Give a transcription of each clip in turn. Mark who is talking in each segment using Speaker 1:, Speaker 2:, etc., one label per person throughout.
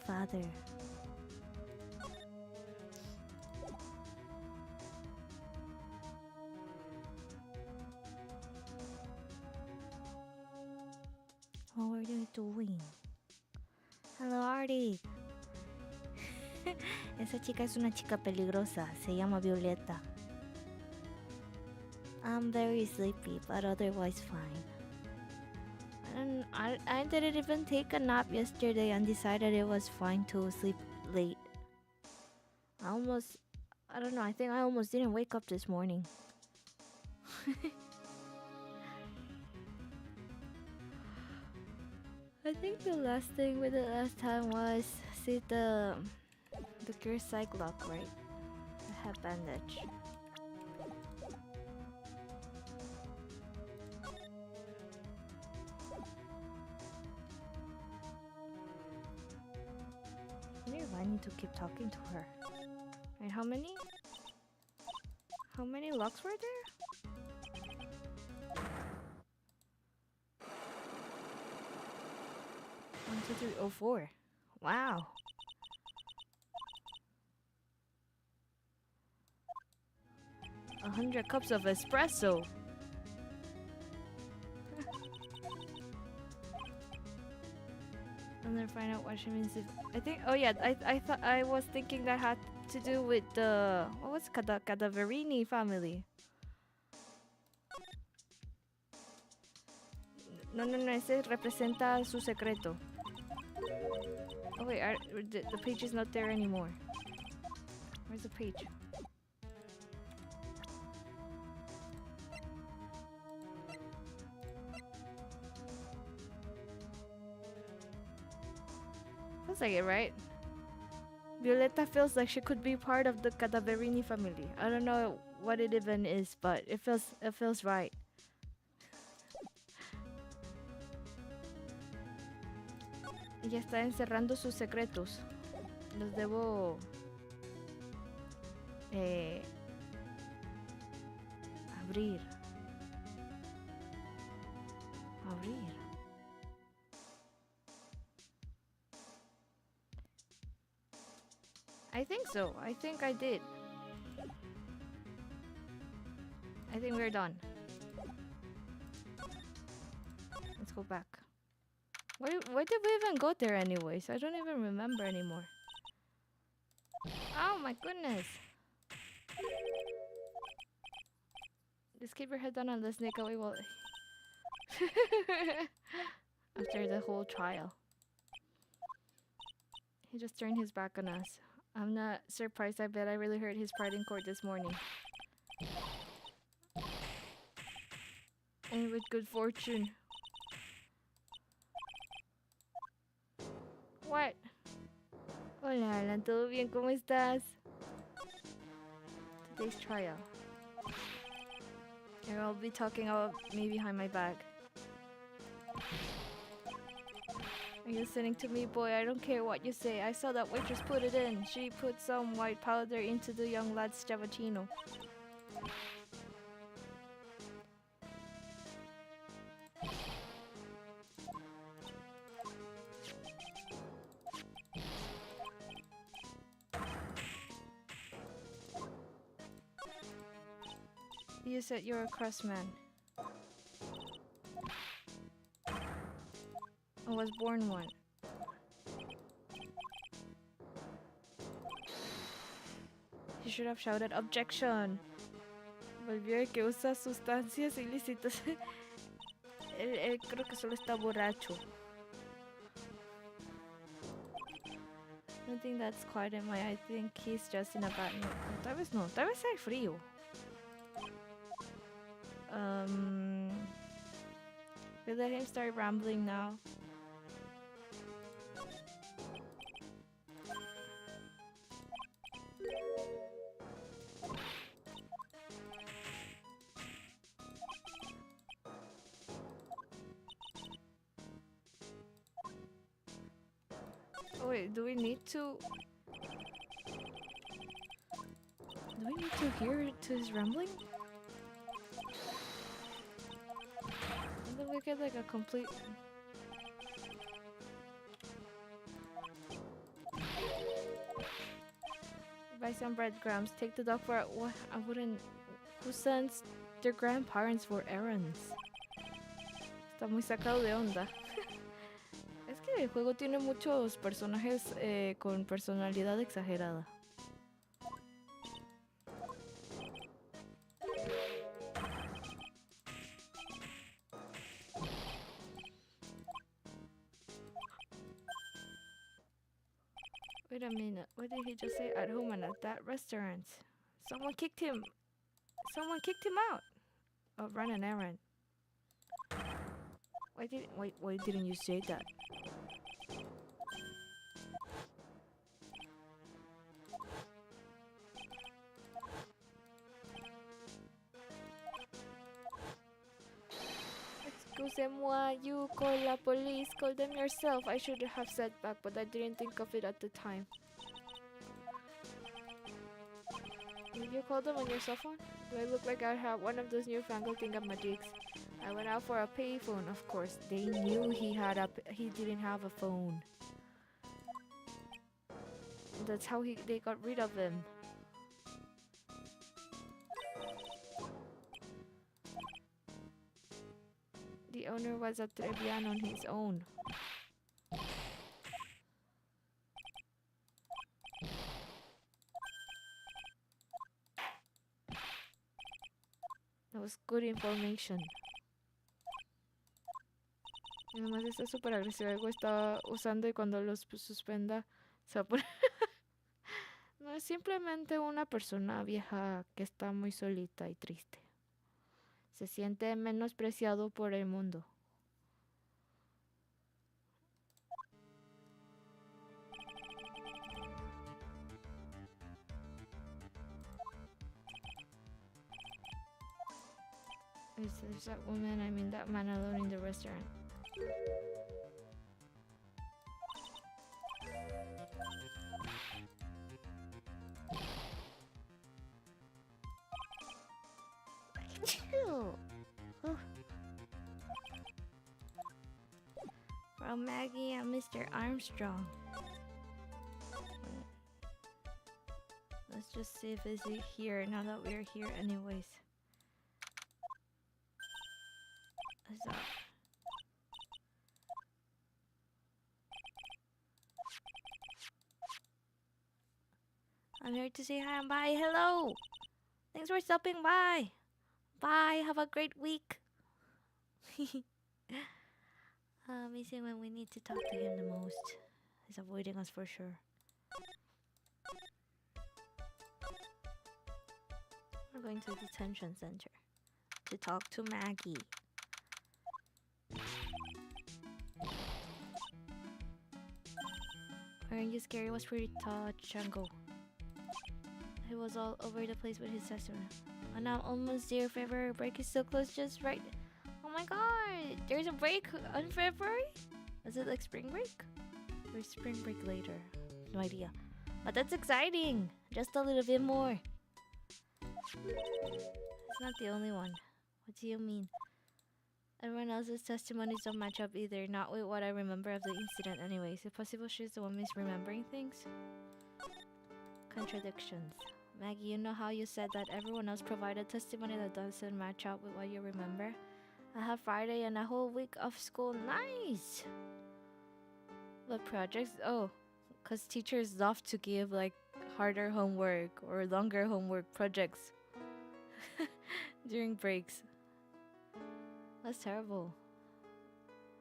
Speaker 1: father. What were you doing? Hello, Artie. Esa chica es una chica peligrosa. Se llama Violeta. I'm very sleepy, but otherwise fine. I didn't even take a nap yesterday and decided it was fine to sleep late. I don't know, I think I almost didn't wake up this morning. I think the last thing we did last time was see the Gear Cyclops, right? The head bandage. Maybe I need to keep talking to her. Right, how many? How many locks were there? 1, 2, 3, 4. Wow. A 100 cups of espresso. And then find out what she means. I think. Oh yeah. I thought I was thinking that had to do with the what was Cadaverini family. No. Ese representa su secreto. Oh wait, the page is not there anymore. Where's the page? Feels like it, right? Violeta feels like she could be part of the Cadaverini family. I don't know what it even is, but it feels right. Ella está encerrando sus secretos. Los debo abrir. I think so. I think I did. I think we're done. Let's go back. Why did we even go there anyways? I don't even remember anymore. Oh my goodness. Just keep your head down and let's sneak away while... After the whole trial. He just turned his back on us. I'm not surprised. I bet I really heard his pride in court this morning. And with good fortune. What? Hola, Alan. ¿Todo bien? ¿Cómo estás? Today's trial. And I'll be talking about me behind my back. Are you listening to me, boy? I don't care what you say. I saw that waitress put it in. She put some white powder into the young lad's cappuccino. You said you're a craftsman. I was born one. You should have shouted objection. Volvió el que usa sustancias ilícitas. él creo que solo está borracho. I don't think that's quite in my... I think he's just in a bad mood. Tal vez no. Tal vez hay frío. We'll let him start rambling now. Oh wait, do we need to hear to his rambling? And then we get like a complete... Buy some breadcrumbs. Take the dog for a... What? I wouldn't... Who sends their grandparents for errands? Está muy sacado de onda. Es que el juego tiene muchos personajes con personalidad exagerada. Wait a minute, what did he just say? At home and at that restaurant. Someone kicked him. Someone kicked him out. Oh, run an errand. Why didn't you say that? Excusez-moi, you call la police, call them yourself. I should have said back, but I didn't think of it at the time. Did you call them on your cell phone? Do I look like I have one of those newfangled thingamajigs? I went out for a payphone, of course. They knew he didn't have a phone. That's how they got rid of him. The owner was a Trevian on his own. That was good information. Y además está súper agresivo. Algo está usando y cuando los suspenda se va a poner... No es simplemente una persona vieja que está muy solita y triste. Se siente menospreciado por el mundo. There's that woman, I mean that man alone in the restaurant. From Maggie and Mr. Armstrong. Let's just see if it's here now that we're here anyways. What's up? I'm here to say hi and bye. Hello! Thanks for stopping by. Bye. Have a great week. Missing when we need to talk to him the most. He's avoiding us for sure. We're going to the detention center to talk to Maggie. Aren't you scary? It was pretty touch and go. He was all over the place with his testimony. And I'm almost there. February break is so close, just right. Oh my god! There's a break on February? Is it like spring break? Or spring break later? No idea. But that's exciting! Just a little bit more. It's not the only one. What do you mean? Everyone else's testimonies don't match up either. Not with what I remember of the incident anyways. Is it possible she's the one misremembering things? Contradictions. Maggie, you know how you said that everyone else provided testimony that doesn't match up with what you remember? I have Friday and a whole week of school. Nice! What projects? Oh, because teachers love to give like harder homework or longer homework projects during breaks. That's terrible.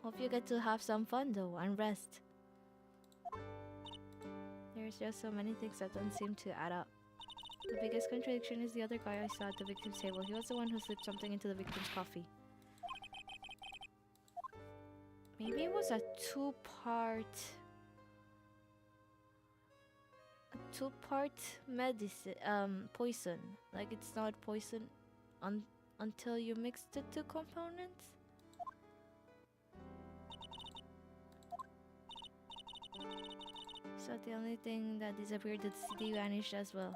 Speaker 1: Hope you get to have some fun though and rest. There's just so many things that don't seem to add up. The biggest contradiction is the other guy I saw at the victim's table. He was the one who slipped something into the victim's coffee. Maybe it was a two-part medicine, poison. Like it's not poison until you mix the two components. So the only thing that disappeared, the CD vanished as well.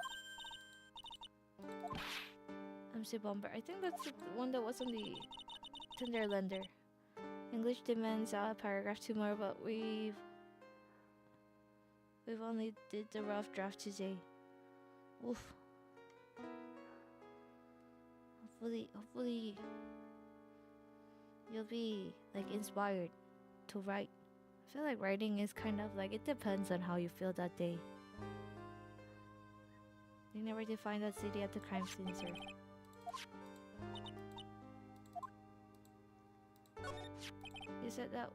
Speaker 1: MC Bomber. I think that's the one that was on the Tinderlander. English demands paragraph 2 more, but we've only did the rough draft today. Oof. Hopefully you'll be like inspired to write. I feel like writing is kind of like it depends on how you feel that day. They never define that city at the crime scene, sir. You said that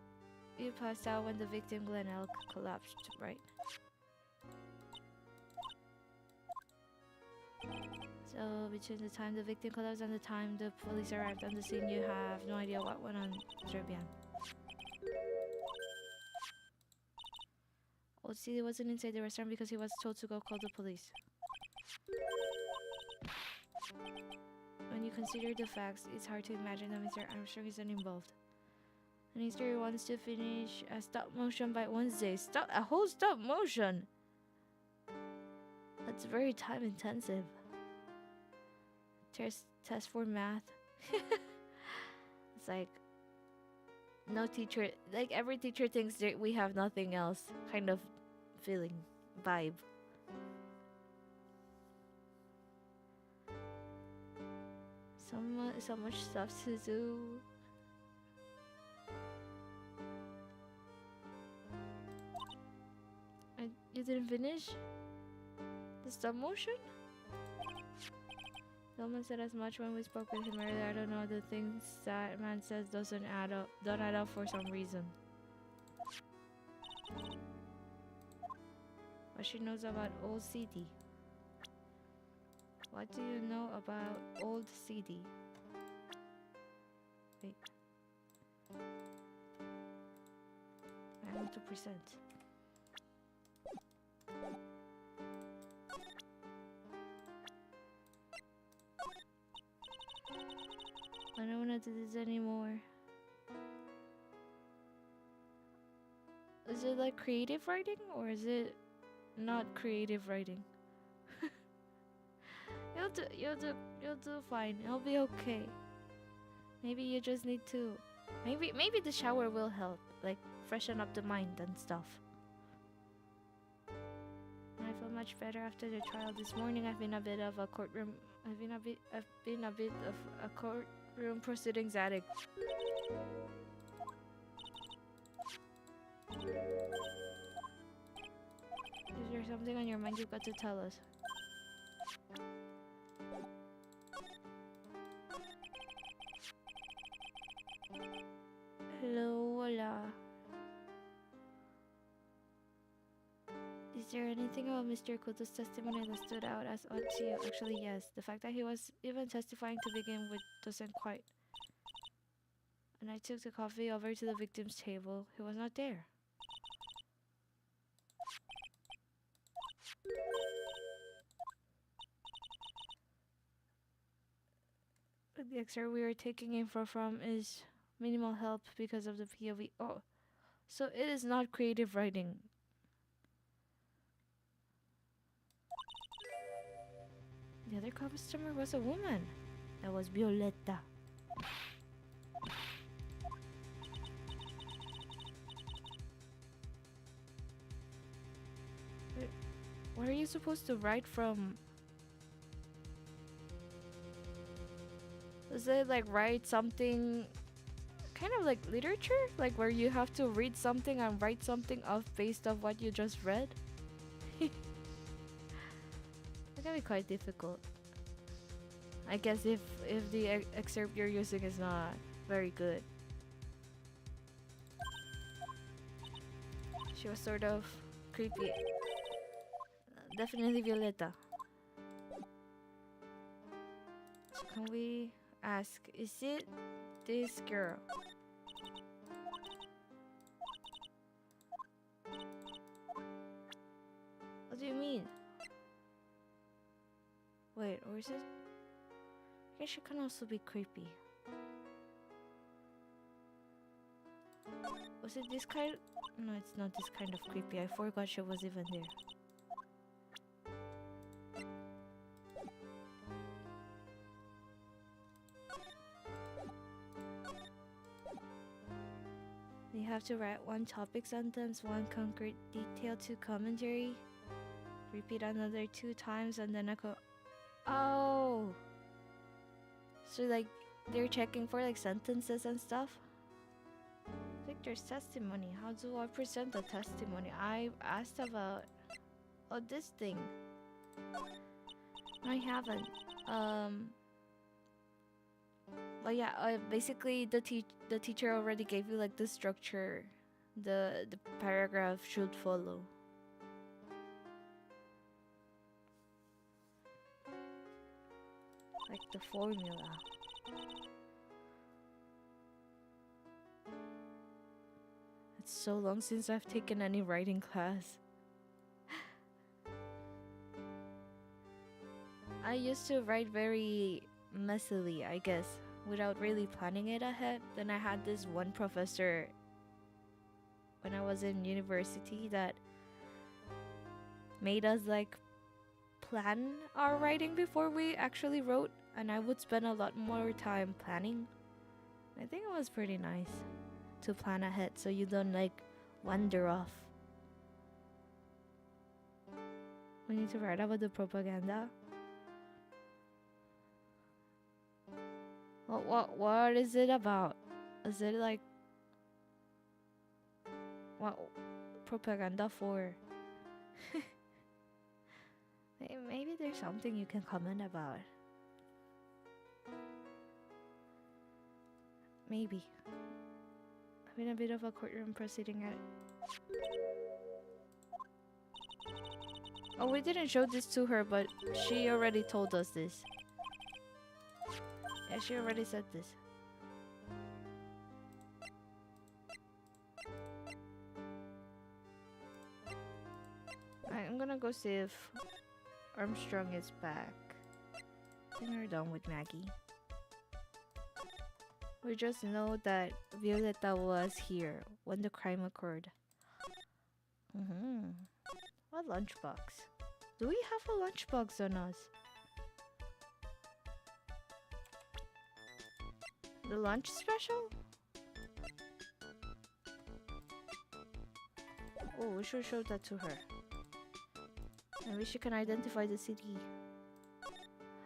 Speaker 1: you passed out when the victim Glen Elk collapsed, right? So between the time the victim collapsed and the time the police arrived on the scene, you have no idea what went on, Serbian. Old CD wasn't inside the restaurant because he was told to go call the police. When you consider the facts, it's hard to imagine that Mr. Armstrong isn't involved. And history wants to finish a stop motion by Wednesday. A whole stop motion! That's very time intensive. Test for math. It's like no teacher, like every teacher thinks that we have nothing else kind of feeling, vibe. So much stuff to do. And you didn't finish the stop motion? Someone said as much when we spoke with him earlier. I don't know, the things that man says don't add up for some reason. What she knows about old CD? What do you know about old CD? Wait. 92%. I don't want to do this anymore. Is it like creative writing or is it not creative writing? You'll do fine. It'll be okay. Maybe you just need to. Maybe the shower will help, like freshen up the mind and stuff. And I feel much better after the trial this morning. I've been a bit of a courtroom proceedings addict. Is there something on your mind you've got to tell us? Hello, hola. Is there anything about Mr. Kuto's testimony that stood out as odd to you? Actually, yes. The fact that he was even testifying to begin with doesn't quite. And I took the coffee over to the victim's table. He was not there. The excerpt we are taking info from is minimal help because of the POV. Oh, so it is not creative writing. The other customer was a woman. That was Violetta. Wait, where are you supposed to write from? Is it like write something kind of like literature? Like where you have to read something and write something off based off what you just read? That can be quite difficult. I guess if the excerpt you're using is not very good. She was sort of creepy. Definitely Violetta. So can we ask, is it this girl? What do you mean? Wait, or is it? I guess she can also be creepy. Was it this kind? No, it's not this kind of creepy. I forgot she was even there. You have to write one topic sentence, one concrete detail, two commentary. Repeat another 2 times and then I go. Oh. So like they're checking for like sentences and stuff. Victor's testimony. How do I present the testimony? I asked about this thing. I haven't. But yeah, basically the teacher already gave you like the structure the paragraph should follow. Like the formula. It's so long since I've taken any writing class. I used to write very messily, I guess, without really planning it ahead. Then I had this one professor when I was in university that made us like plan our writing before we actually wrote, and I would spend a lot more time planning. I think it was pretty nice to plan ahead so you don't like wander off. We need to write about the propaganda. What is it about? Is it like what propaganda for? Maybe there's something you can comment about. Maybe. Having a bit of a courtroom proceeding at. Oh, we didn't show this to her, but she already told us this. Yeah, she already said this. I'm gonna go see if Armstrong is back. I think we're done with Maggie. We just know that Violeta was here when the crime occurred. What lunchbox? Do we have a lunchbox on us? The lunch special? Oh, we should show that to her. Maybe she can identify the city.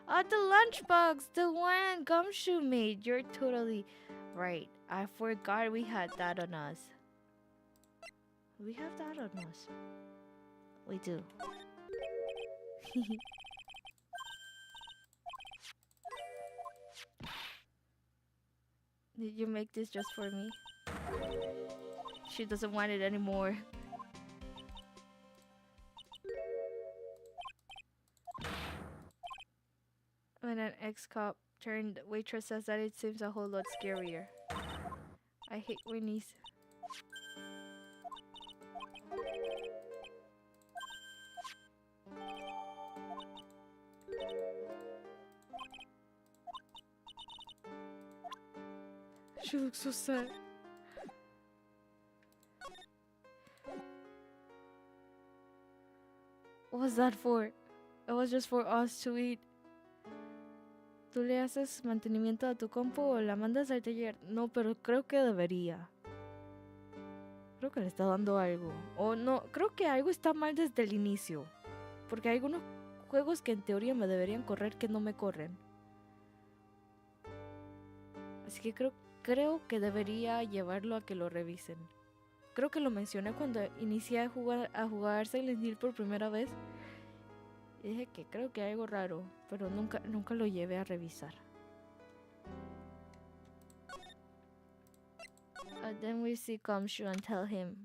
Speaker 1: Oh, the lunchbox! The one Gumshoe made! You're totally right. I forgot we had that on us. We have that on us. We do. Did you make this just for me? She doesn't want it anymore. When an ex-cop turned waitress says that it seems a whole lot scarier. I hate Winnie's. She looks so sad. What was that for? It was just for us to eat. ¿Tú le haces mantenimiento a tu compu o la mandas al taller? No, pero creo que debería. Creo que le está dando algo. O no, creo que algo está mal desde el inicio. Porque hay algunos juegos que en teoría me deberían correr que no me corren. Así que creo que debería llevarlo a que lo revisen. Creo que lo mencioné cuando inicié a jugar Silent Hill por primera vez. Y dije que creo que hay algo raro, pero nunca lo llevé a revisar. Then we see Gumshoe and tell him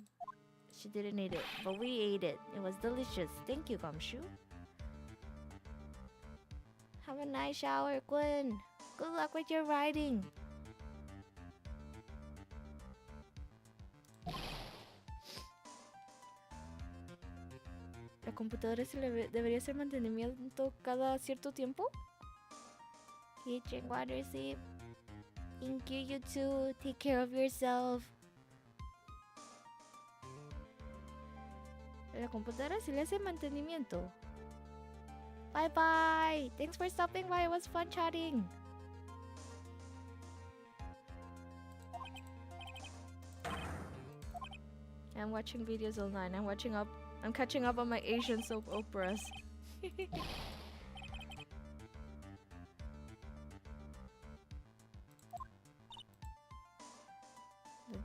Speaker 1: she didn't eat it, but we ate it. It was delicious. Thank you, Gumshoe. Have a nice shower, Gwen. Good luck with your writing. ¿La computadora se le debería hacer mantenimiento cada cierto tiempo? Drink water, sleep. Thank you, you too. Take care of yourself. ¿La computadora se le hace mantenimiento? Bye bye. Thanks for stopping by. It was fun chatting. I'm watching videos online. I'm watching up I'm catching up on my Asian soap operas.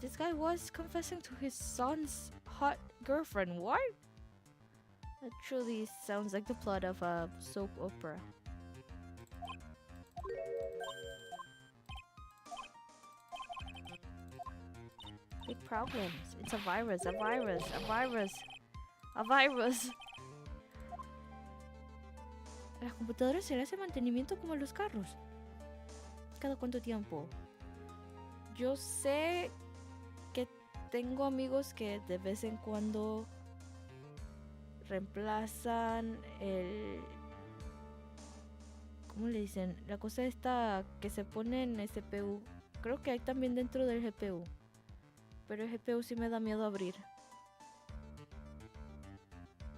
Speaker 1: This guy was confessing to his son's hot girlfriend. What? That truly sounds like the plot of a soap opera. Big problems. It's a virus, a virus, a virus, a virus. A las computadoras se le hace mantenimiento como a los carros. ¿Cada cuánto tiempo? Yo sé que tengo amigos que de vez en cuando reemplazan el... ¿Cómo le dicen? La cosa esta que se pone en el CPU. Creo que hay también dentro del GPU. Pero el GPU sí me da miedo abrir.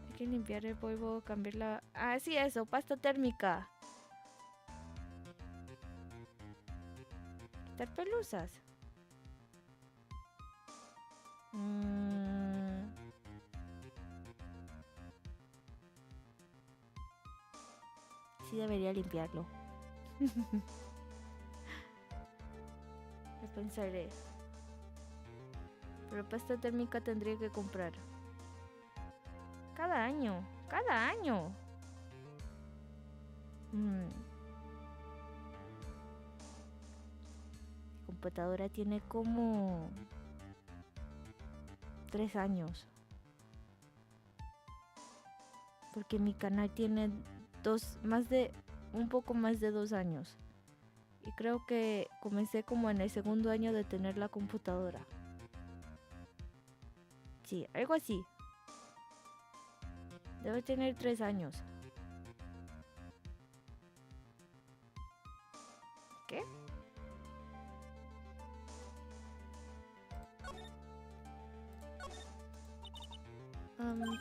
Speaker 1: Hay que limpiar el polvo, cambiar la... Ah, sí, eso, pasta térmica. Quitar pelusas. Sí debería limpiarlo. Lo pensaré. Pero pasta térmica tendría que comprar. Cada año. Cada año. Mi computadora tiene como 3 años. Porque mi canal tiene un poco más de 2 años. Y creo que comencé como en el segundo año de tener la computadora. Sí, algo así. Debe tener 3 años. ¿Qué?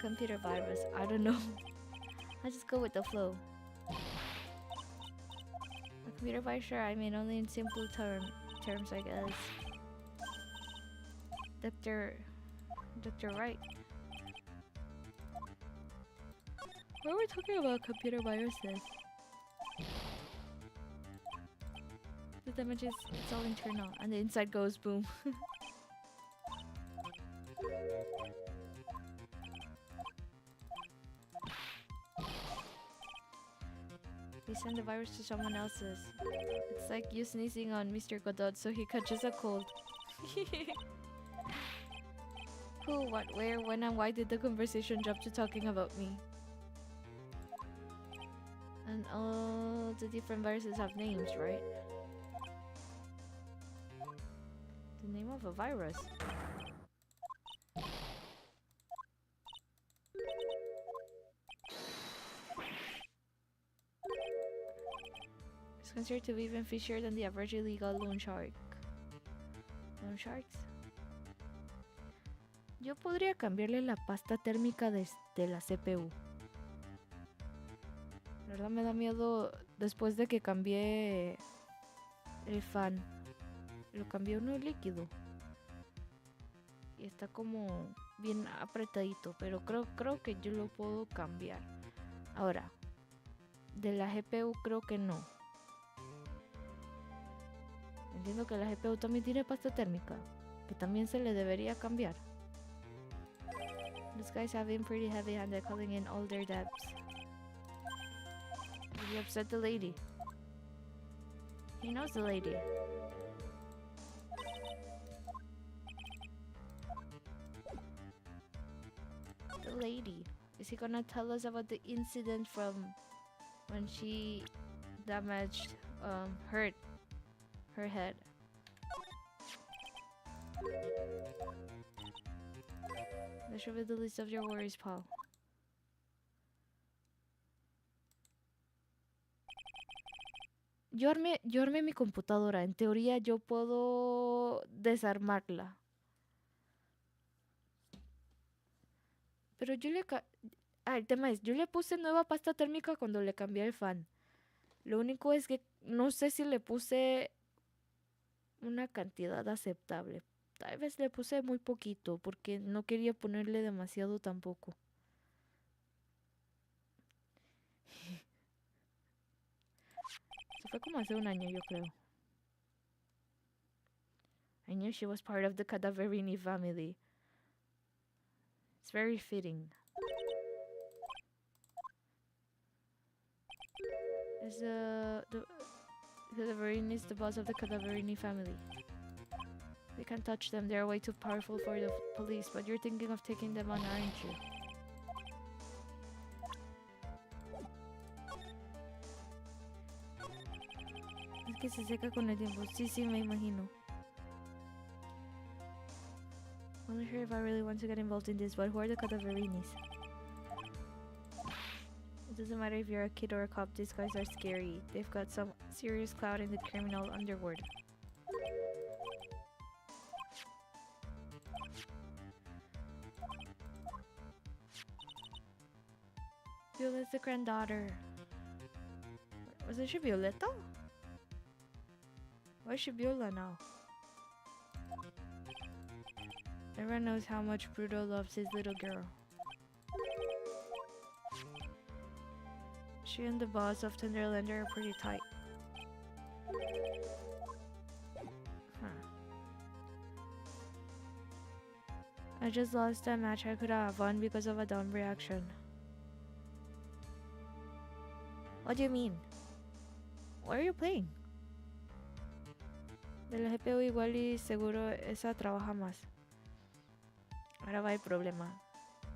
Speaker 1: Computer virus. I don't know. I just go with the flow. A computer virus, sure. I mean, only in simple terms, I guess. Dr. Wright. Why are we talking about computer viruses? The damage is it's all internal, and the inside goes boom. We send the virus to someone else's. It's like you sneezing on Mr. Godot so he catches a cold. Who, what, where, when, and why did the conversation jump to talking about me? And all the different viruses have names, right? The name of a virus. It's considered to be even fishier than the average illegal loan shark. Loan sharks? Yo podría cambiarle la pasta térmica de la CPU. La verdad me da miedo después de que cambié el fan. Lo cambié uno líquido. Y está como bien apretadito. Pero creo que yo lo puedo cambiar. Ahora, de la GPU creo que no. Entiendo que la GPU también tiene pasta térmica. Que también se le debería cambiar. These guys have been pretty heavy-handed calling in all their debts. Did you upset the lady? He knows the lady. The lady. Is he gonna tell us about the incident from when she damaged, hurt her head? That should be the least of your worries, pal. Yo armé mi computadora. En teoría yo puedo desarmarla. Pero yo le... el tema es, yo le puse nueva pasta térmica cuando le cambié el fan. Lo único es que no sé si le puse una cantidad aceptable. Tal vez le puse muy poquito porque no quería ponerle demasiado tampoco. Fue como hace un año, yo creo. I knew she was part of the Cadaverini family. It's very fitting. Is the Cadaverini is the boss of the Cadaverini family. We can't touch them. They're way too powerful for the police. But you're thinking of taking them on, aren't you? Es que se seca con el tiempo. Sí, me imagino. I'm not sure if I really want to get involved in this, but who are the Cadaverinis? It doesn't matter if you're a kid or a cop, these guys are scary. They've got some serious clout in the criminal underworld. Viola's the granddaughter. Wasn't she Violetta? Why is she Viola now? Everyone knows how much Bruto loves his little girl. She and the boss of Thunderlander are pretty tight. I just lost a match I could have won because of a dumb reaction. What do you mean? What are you playing? De la GPU igual y seguro esa trabaja más. Ahora va el problema.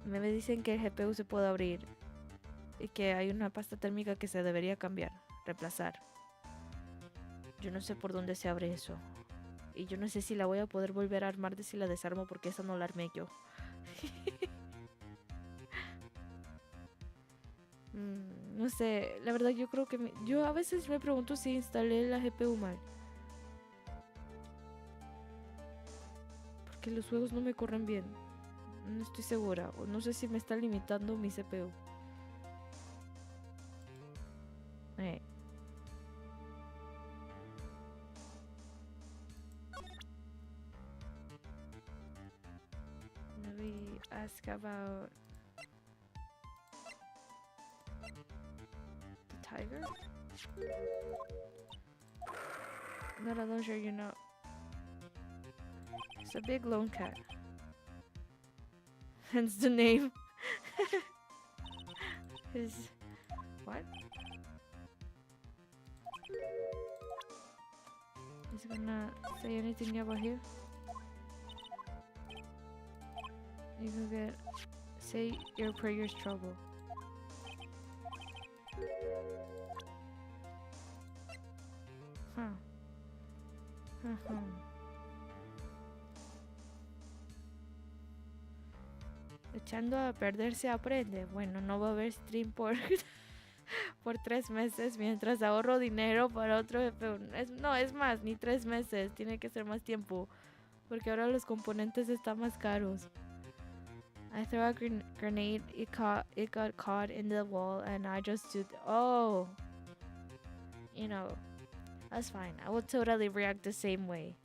Speaker 1: Me dicen que el GPU se puede abrir y que hay una pasta térmica que se debería cambiar, reemplazar. Yo no sé por dónde se abre eso. Y yo no sé si la voy a poder volver a armar de si la desarmo porque esa no la armé yo. No sé, la verdad yo creo que... yo a veces me pregunto si instalé la GPU mal. Porque los juegos no me corren bien. No estoy segura. O no sé si me está limitando mi CPU. Maybe ask about the tiger? Not alone, sure, you know. It's a big lone cat. Hence the name. His... what? Is he gonna say anything about here? You can get... say your prayers trouble. Echando a perder se aprende. Bueno, no va a haber stream por por 3 meses mientras ahorro dinero para otro GPU. No, es más, ni 3 meses. Tiene que ser más tiempo. Porque ahora los componentes están más caros. I threw a grenade. It got caught in the wall and I just stood... oh. You know, that's fine. I will totally react the same way.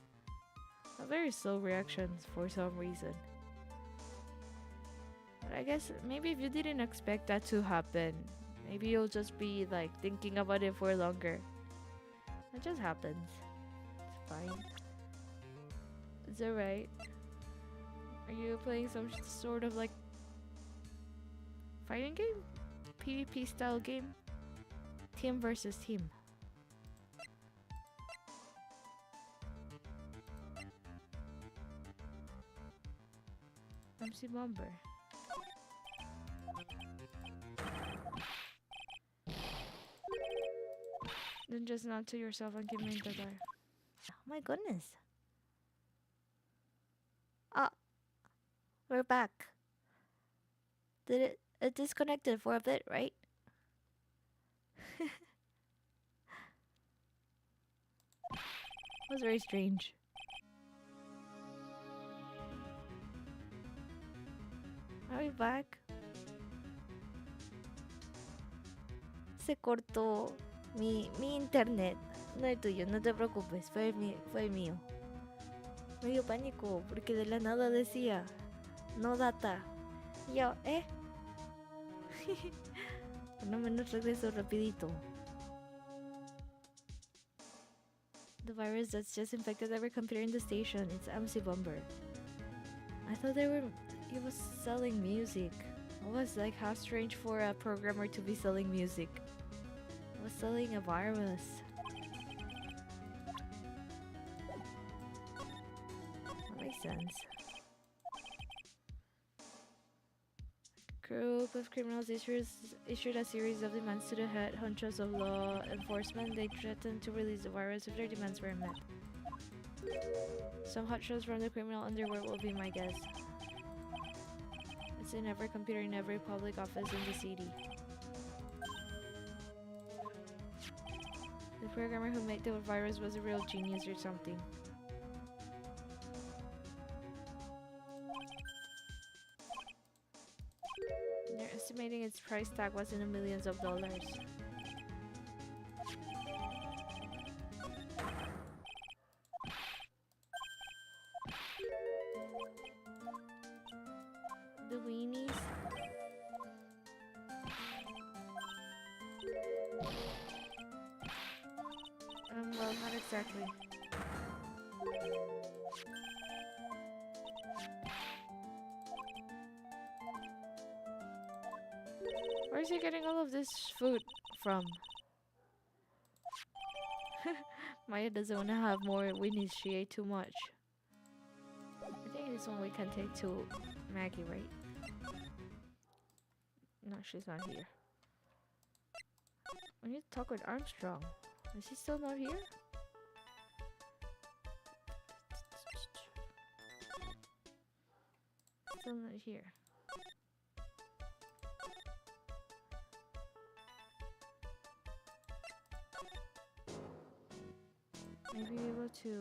Speaker 1: A very slow reactions for some reason. But I guess maybe if you didn't expect that to happen, maybe you'll just be like thinking about it for longer. It just happens. It's fine. It's alright. Are you playing some sort of like fighting game? PvP style game? Team versus team. MC Bomber. Then just nod to yourself and give me the die. Oh my goodness. Ah, we're back. Did it disconnected for a bit, right? That was very strange. Are we back? Se cortó mi internet. No el tuyo, no te preocupes, fue el mío. Me dio pánico porque de la nada decía no data. Y yo, Por lo menos regreso rapidito. The virus that's just infected every computer in the station. It's MC Bumper. I thought he was selling music. It was like how strange for a programmer to be selling music. He was selling a virus. That makes sense. Group of criminals issued a series of demands to the head honchos of law enforcement. They threatened to release the virus if their demands were met. Some hotshots from the criminal underworld will be my guess. It's in every computer in every public office in the city. The programmer who made the virus was a real genius or something. They're estimating its price tag was in the millions of dollars. The weenies. Well, not exactly. Where is he getting all of this food from? Maya doesn't want to have more weenies. She ate too much. I think this one we can take to Maggie, right? No, she's not here. We need to talk with Armstrong. Is he still not here? Still not here. Maybe able to...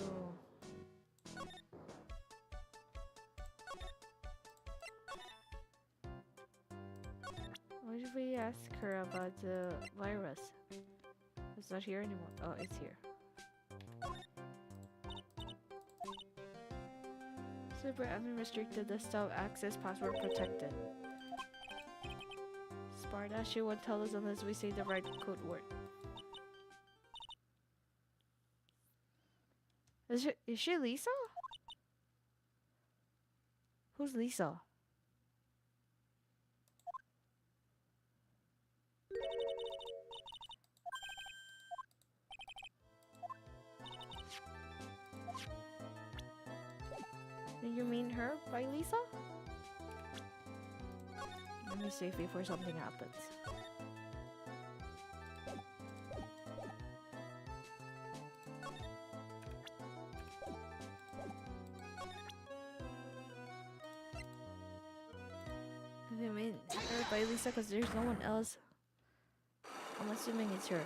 Speaker 1: What if we ask her about the virus? It's not here anymore. Oh, it's here. Super admin restricted, desktop access, password protected. Sparta, she won't tell us unless we say the right code word. Is she Lisa? Who's Lisa? Do you mean her by Lisa? Let me save before something happens. You mean her by Lisa because there's no one else? I'm assuming it's her.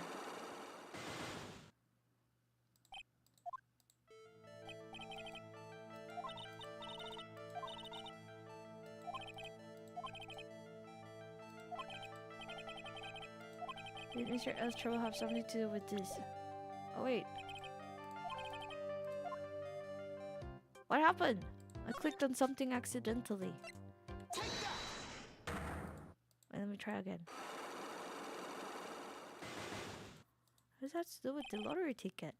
Speaker 1: Did Mr. L's trouble have something to do with this? Oh wait. What happened? I clicked on something accidentally. Wait, let me try again. What does that have to do with the lottery ticket?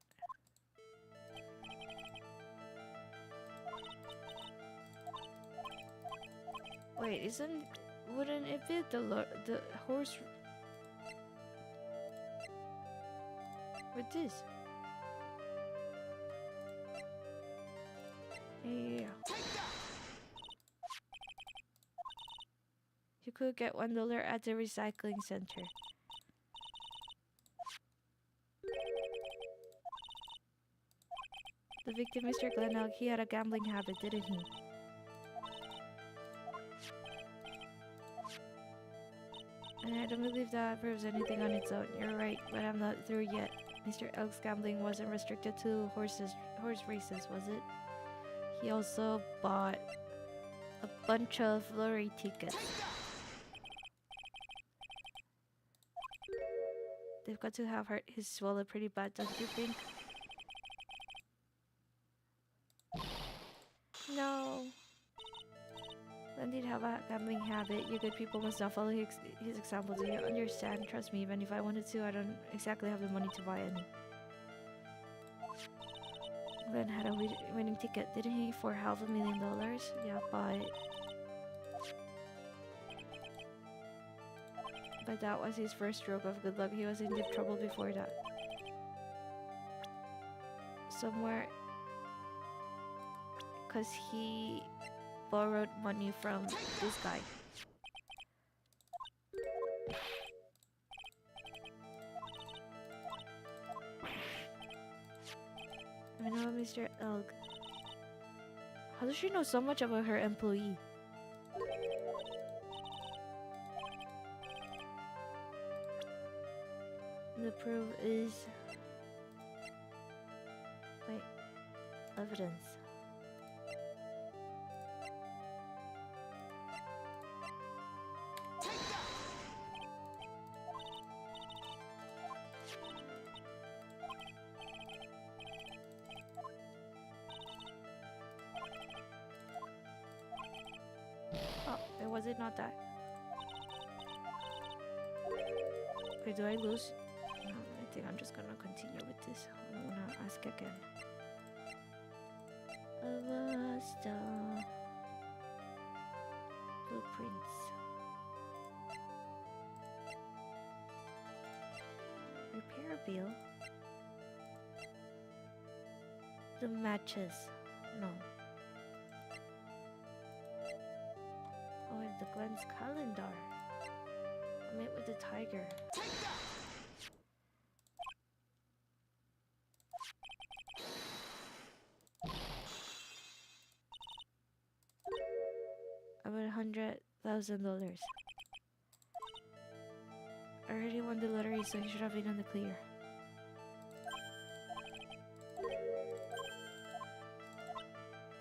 Speaker 1: Wait, wouldn't it be the horse with this? Yeah. You could get $1 at the recycling center. The victim, Mr. Glenelg, he had a gambling habit, didn't he? And I don't believe that proves anything on its own. You're right, but I'm not through yet. Mr. Elk's gambling wasn't restricted to horse races, was it? He also bought a bunch of lottery tickets. They've got to have hurt his wallet pretty bad, don't you think? No. Glenn did have a gambling habit. You good people must not follow his example. Do you understand? Trust me, even if I wanted to, I don't exactly have the money to buy any. Glenn had a winning ticket, didn't he, for $500,000? Yeah, but that was his first stroke of good luck. He was in deep trouble before that. Somewhere, because he borrowed money from this guy. I know Mr. Elk. How does she know so much about her employee? The proof is... Wait. Evidence. Oh, was it not that? Okay, do I lose? No, I think I'm just gonna continue with this. I don't wanna ask again. Avasta blueprints. Repair bill. The matches. No. Oh, the Glenn's calendar. I met with the tiger. About $100,000. I already won the lottery, so he should have been on the clear.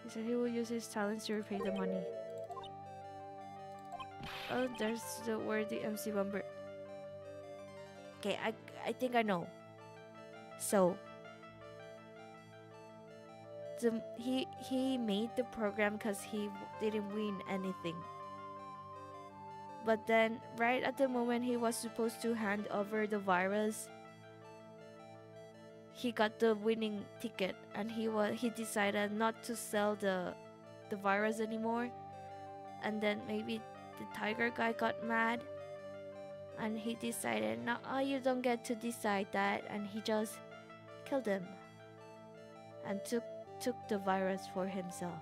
Speaker 1: He said he will use his talents to repay the money. Oh, there's the word the MC Bomber. Okay, I think I know. So he made the program because he didn't win anything. But then, right at the moment he was supposed to hand over the virus, he got the winning ticket, and he decided not to sell the virus anymore. And then maybe the tiger guy got mad, and he decided, no, you don't get to decide that, and he just killed him and took the virus for himself.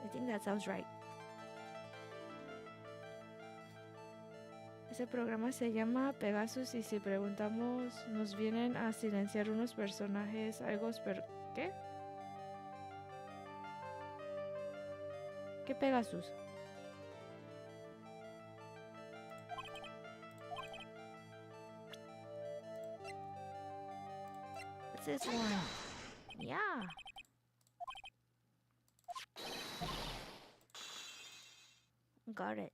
Speaker 1: I think that sounds right. Ese programa se llama Pegasus, y si preguntamos, nos vienen a silenciar unos personajes, algo ¿qué? ¿Qué Pegasus? What's this one? Yeah. Got it.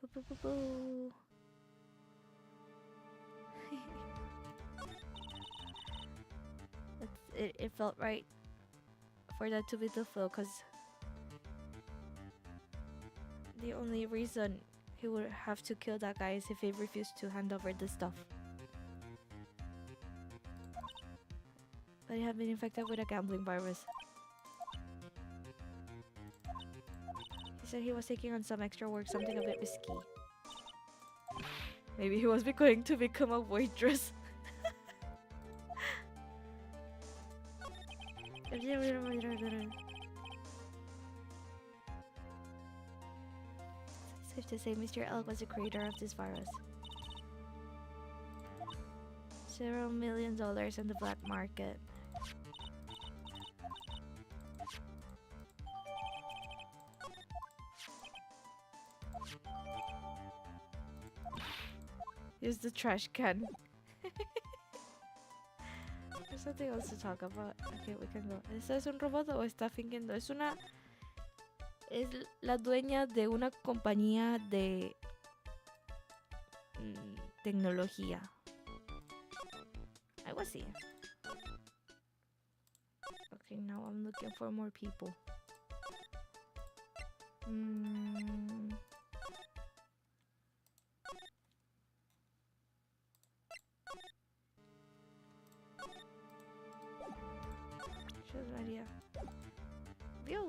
Speaker 1: Boo boo boo boo. It felt right for that to be the flow, because the only reason he would have to kill that guy is if he refused to hand over the stuff. But he had been infected with a gambling virus. He said he was taking on some extra work, something a bit risky. Maybe he was going to become a waitress. Safe to say Mr. Elk was the creator of this virus. Several $million in the black market. Use the trash can. There's something else to talk about. Okay, we can go. ¿Eso es un robot o está fingiendo? Es la dueña de una compañía de tecnología. I was see. Okay, now I'm looking for more people.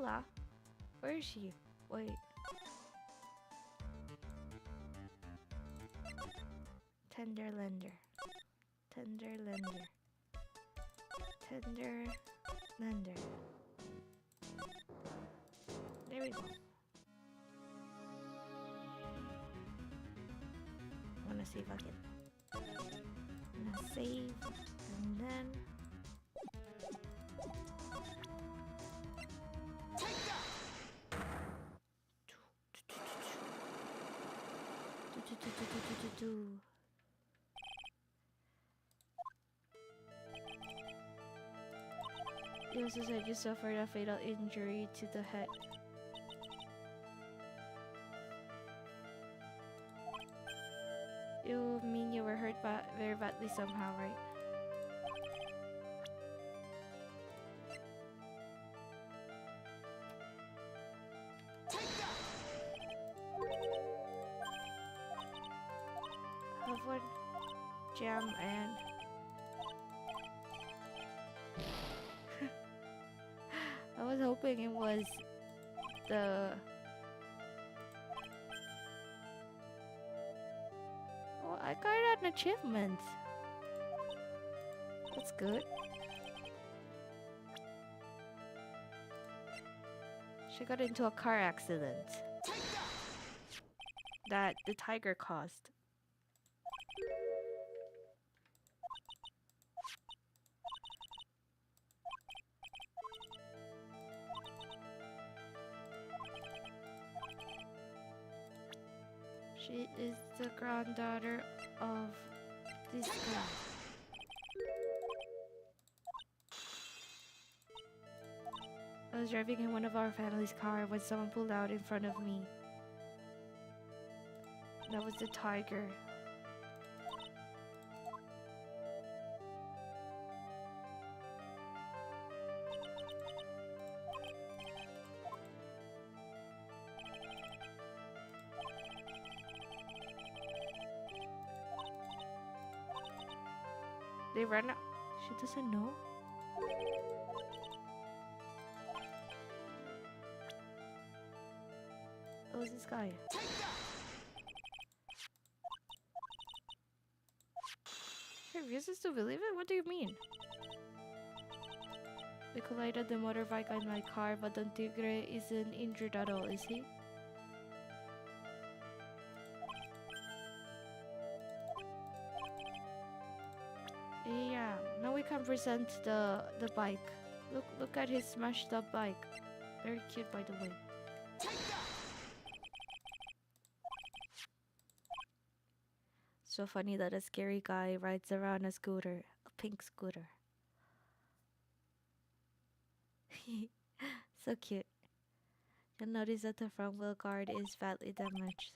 Speaker 1: Hola. Where is she? Wait. Tender lender. Tender lender. Tender lender. There we go. I'm gonna see if I can. I'm gonna save and then. You also said you suffered a fatal injury to the head. You mean you were hurt very badly somehow, right? Have one jam and I was hoping it was the oh, I got an achievement. That's good. She got into a car accident that the tiger caused. She is the granddaughter of this guy. I was driving in one of our family's car when someone pulled out in front of me. That was the tiger. They ran out. She doesn't know. It was this guy. She refuses to believe it? What do you mean? We collided the motorbike on my car, but Don Tigre isn't injured at all, is he? Yeah, now we can present the bike. Look at his smashed up bike. Very cute, by the way. So funny that a scary guy rides around a scooter, a pink scooter. So cute. You'll notice that the front wheel guard is badly damaged.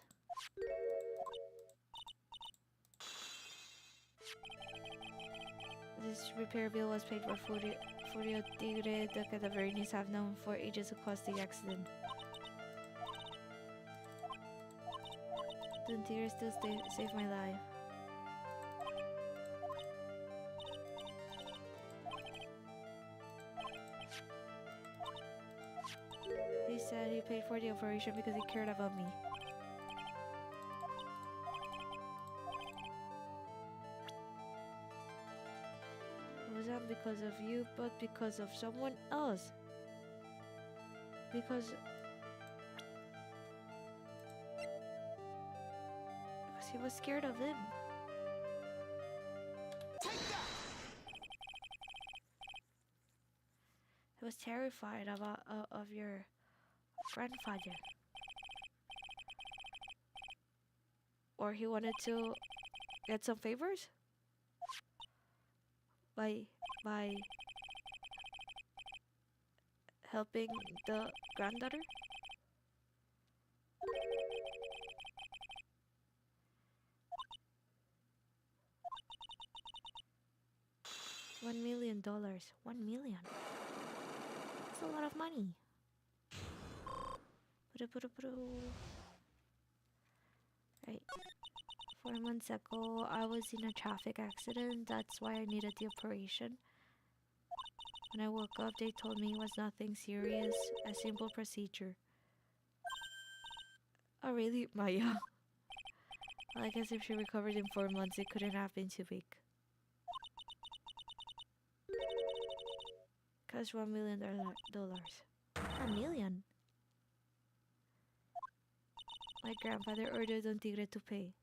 Speaker 1: This repair bill was paid for 40 Tigre, the Cadavernis have known for ages who caused the accident. Don Tigre still saved my life. He said he paid for the operation because he cared about me. It wasn't because of you, but because of someone else. Because he was scared of him. He was terrified about of your grandfather. Or he wanted to get some favors by helping the granddaughter. $1 million. 1 million. That's a lot of money. Right. 4 months ago, I was in a traffic accident. That's why I needed the operation. When I woke up, they told me it was nothing serious, a simple procedure. Oh, really, Maya? Well, I guess if she recovered in 4 months, it couldn't have been too big. Cost $1 million. $1 million? My grandfather ordered Don Tigre to pay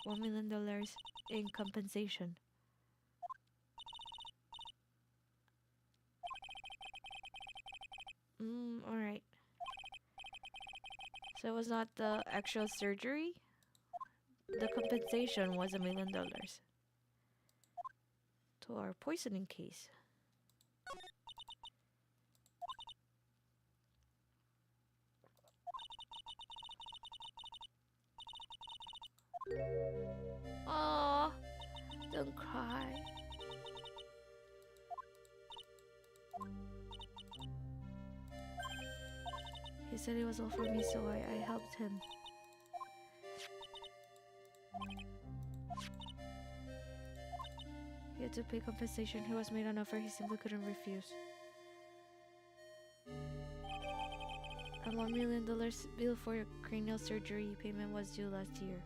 Speaker 1: $1 million in compensation. Alright. So it was not the actual surgery? The compensation was $1 million. To our poisoning case. Oh, don't cry. He said it was all for me, so I helped him. He had to pay compensation. He was made an offer he simply couldn't refuse. A $1 million bill for cranial surgery payment was due last year.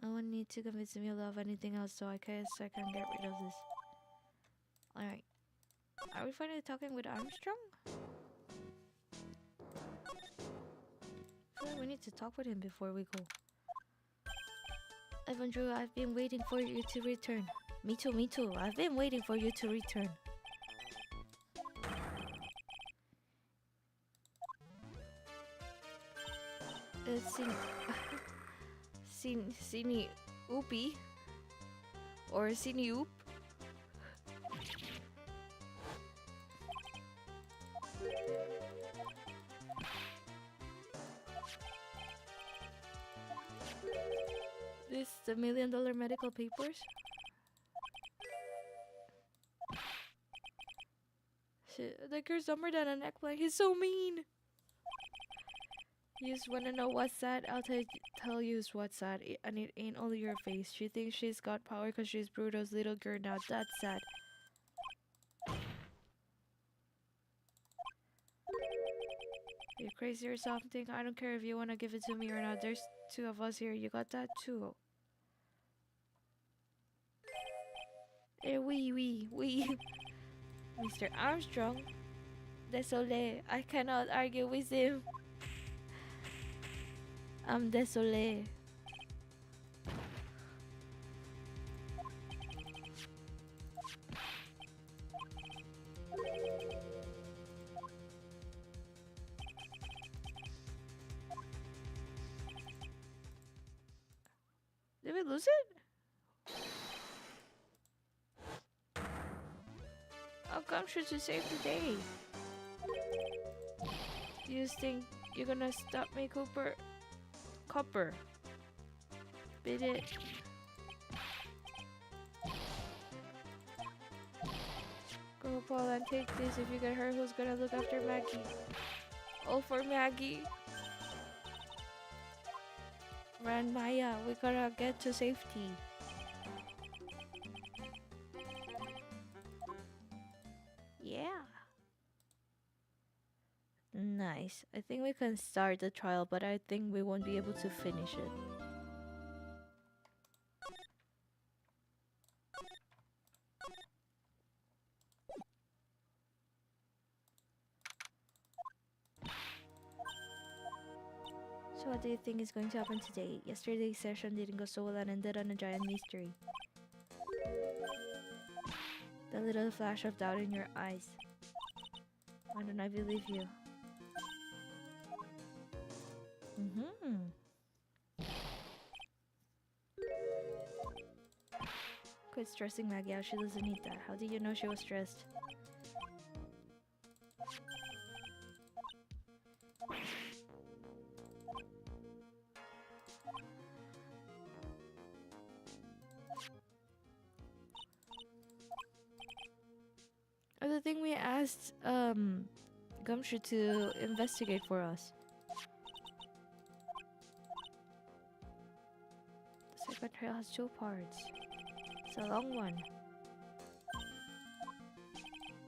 Speaker 1: I won't need to convince me of anything else, so I guess I can get rid of this. Alright. Are we finally talking with Armstrong? I feel like we need to talk with him before we go. Evan Drew, I've been waiting for you to return. Me too, me too. I've been waiting for you to return. Sini Oopie or Sini Oop. This the $1 million medical papers. Shit, that girl's dumber than a neckline. He's so mean. You just wanna know what's sad? I'll tell you what's sad, and it ain't only your face. She thinks she's got power because she's Bruto's little girl now. That's sad. You crazy or something? I don't care if you wanna give it to me or not. There's 2 of us here. You got that too. Oui. Mr. Armstrong. Désolé. I cannot argue with him. I'm désolé. Did we lose it? How come should you save the day? Do you think you're gonna stop me, Copper? Beat it. Go, Paul, and take this. If you get hurt, who's gonna look after Maggie? All for Maggie. Run, Maya. We gotta get to safety. Yeah. Nice. I think we can start the trial, but I think we won't be able to finish it. So what do you think is going to happen today? Yesterday's session didn't go so well and ended on a giant mystery. The little flash of doubt in your eyes. Why don't I believe you? Quit stressing Maggie out. She doesn't need that. How did you know she was stressed? the thing we asked Gumshoe to investigate for us. The second trail has 2 parts. It's a long one.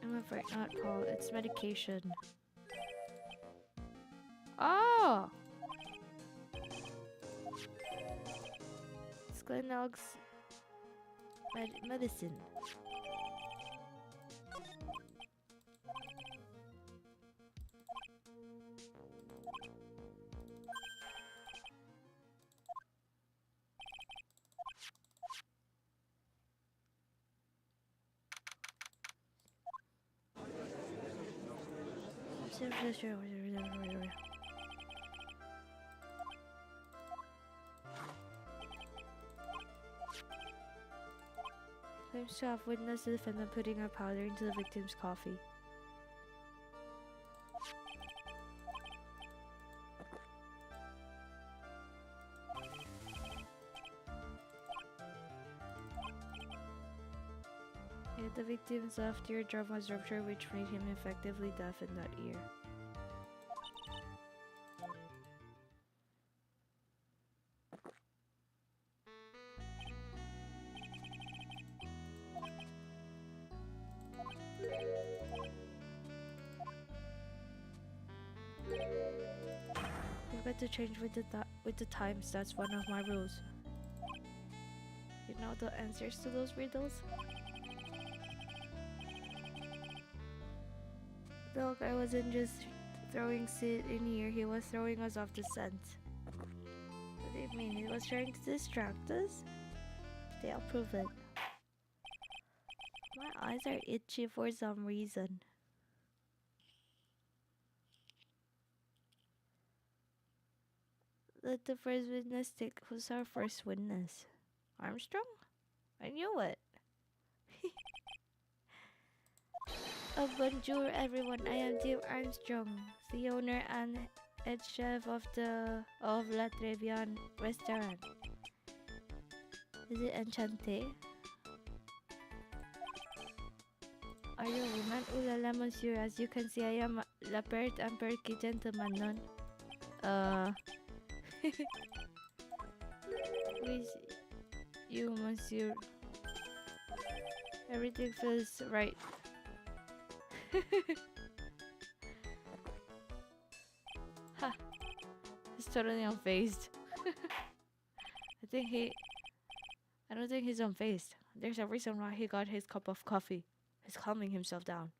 Speaker 1: I'm afraid not, Paul. It's medication. Oh! It's Glenelg's medicine. Claims to have witnessed the defendant putting a powder into the victim's coffee. Yet the victim's left eardrum was ruptured, which made him effectively deaf in that ear. You've got to change with the times. That's one of my rules. You know the answers to those riddles? Look, I wasn't just throwing Sid in here, he was throwing us off the scent. What do you mean? He was trying to distract us? They'll prove it. My eyes are itchy for some reason. Let the first witness take. Who's our first witness? Armstrong? I knew it. Bonjour everyone, I am Tim Armstrong, the owner and head chef of La Trevian restaurant. Is it enchanté? Are you a woman? Ooh la la, monsieur. As you can see, I am la pert and perky gentleman non. Who is you, monsieur? Everything feels right. Ha! He's totally unfazed. I don't think he's unfazed. There's a reason why he got his cup of coffee. He's calming himself down.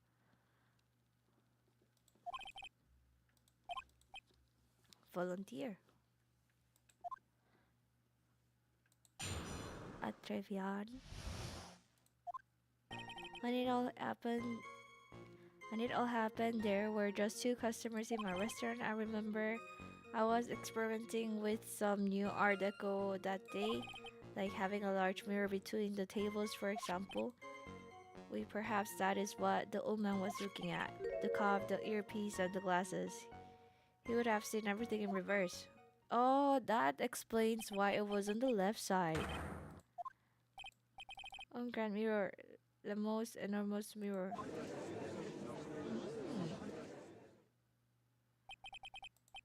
Speaker 1: Volunteer. At Trevian. When it all happened, there were just 2 customers in my restaurant. I remember I was experimenting with some new art deco that day, like having a large mirror between the tables, for example. Perhaps that is what the old man was looking at. The cup, the earpiece, and the glasses. He would have seen everything in reverse. Oh, that explains why it was on the left side. Grand mirror. The most enormous mirror.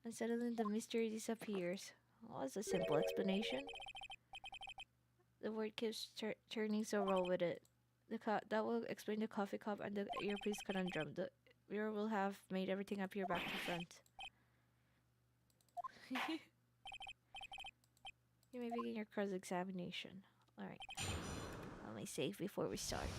Speaker 1: And suddenly the mystery disappears. Oh, it's a simple explanation. The word keeps turning, so roll with it. That will explain the coffee cup and the earpiece conundrum. The mirror will have made everything appear back to front. You may begin your cross-examination. Alright. Let me save before we start.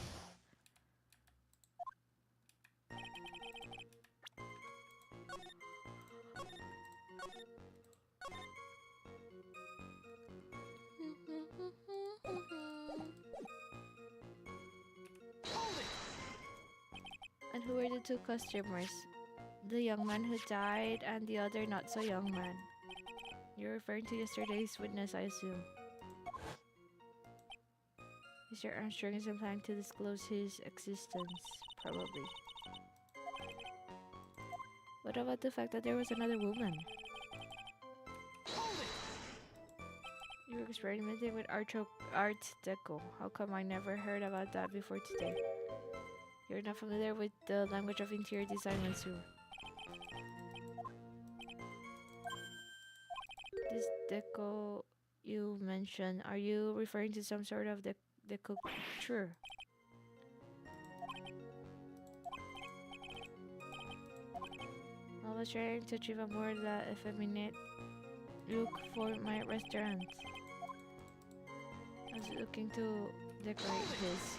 Speaker 1: And who were the 2 customers? The young man who died and the other not so young man. You're referring to yesterday's witness, I assume. Mr. Armstrong isn't planning to disclose his existence, probably. What about the fact that there was another woman? You were experimenting with art deco. How come I never heard about that before today? You're not familiar with the language of interior design and sewer. This deco you mentioned, are you referring to some sort of decorature? I was trying to achieve a more effeminate look for my restaurant. I was looking to decorate his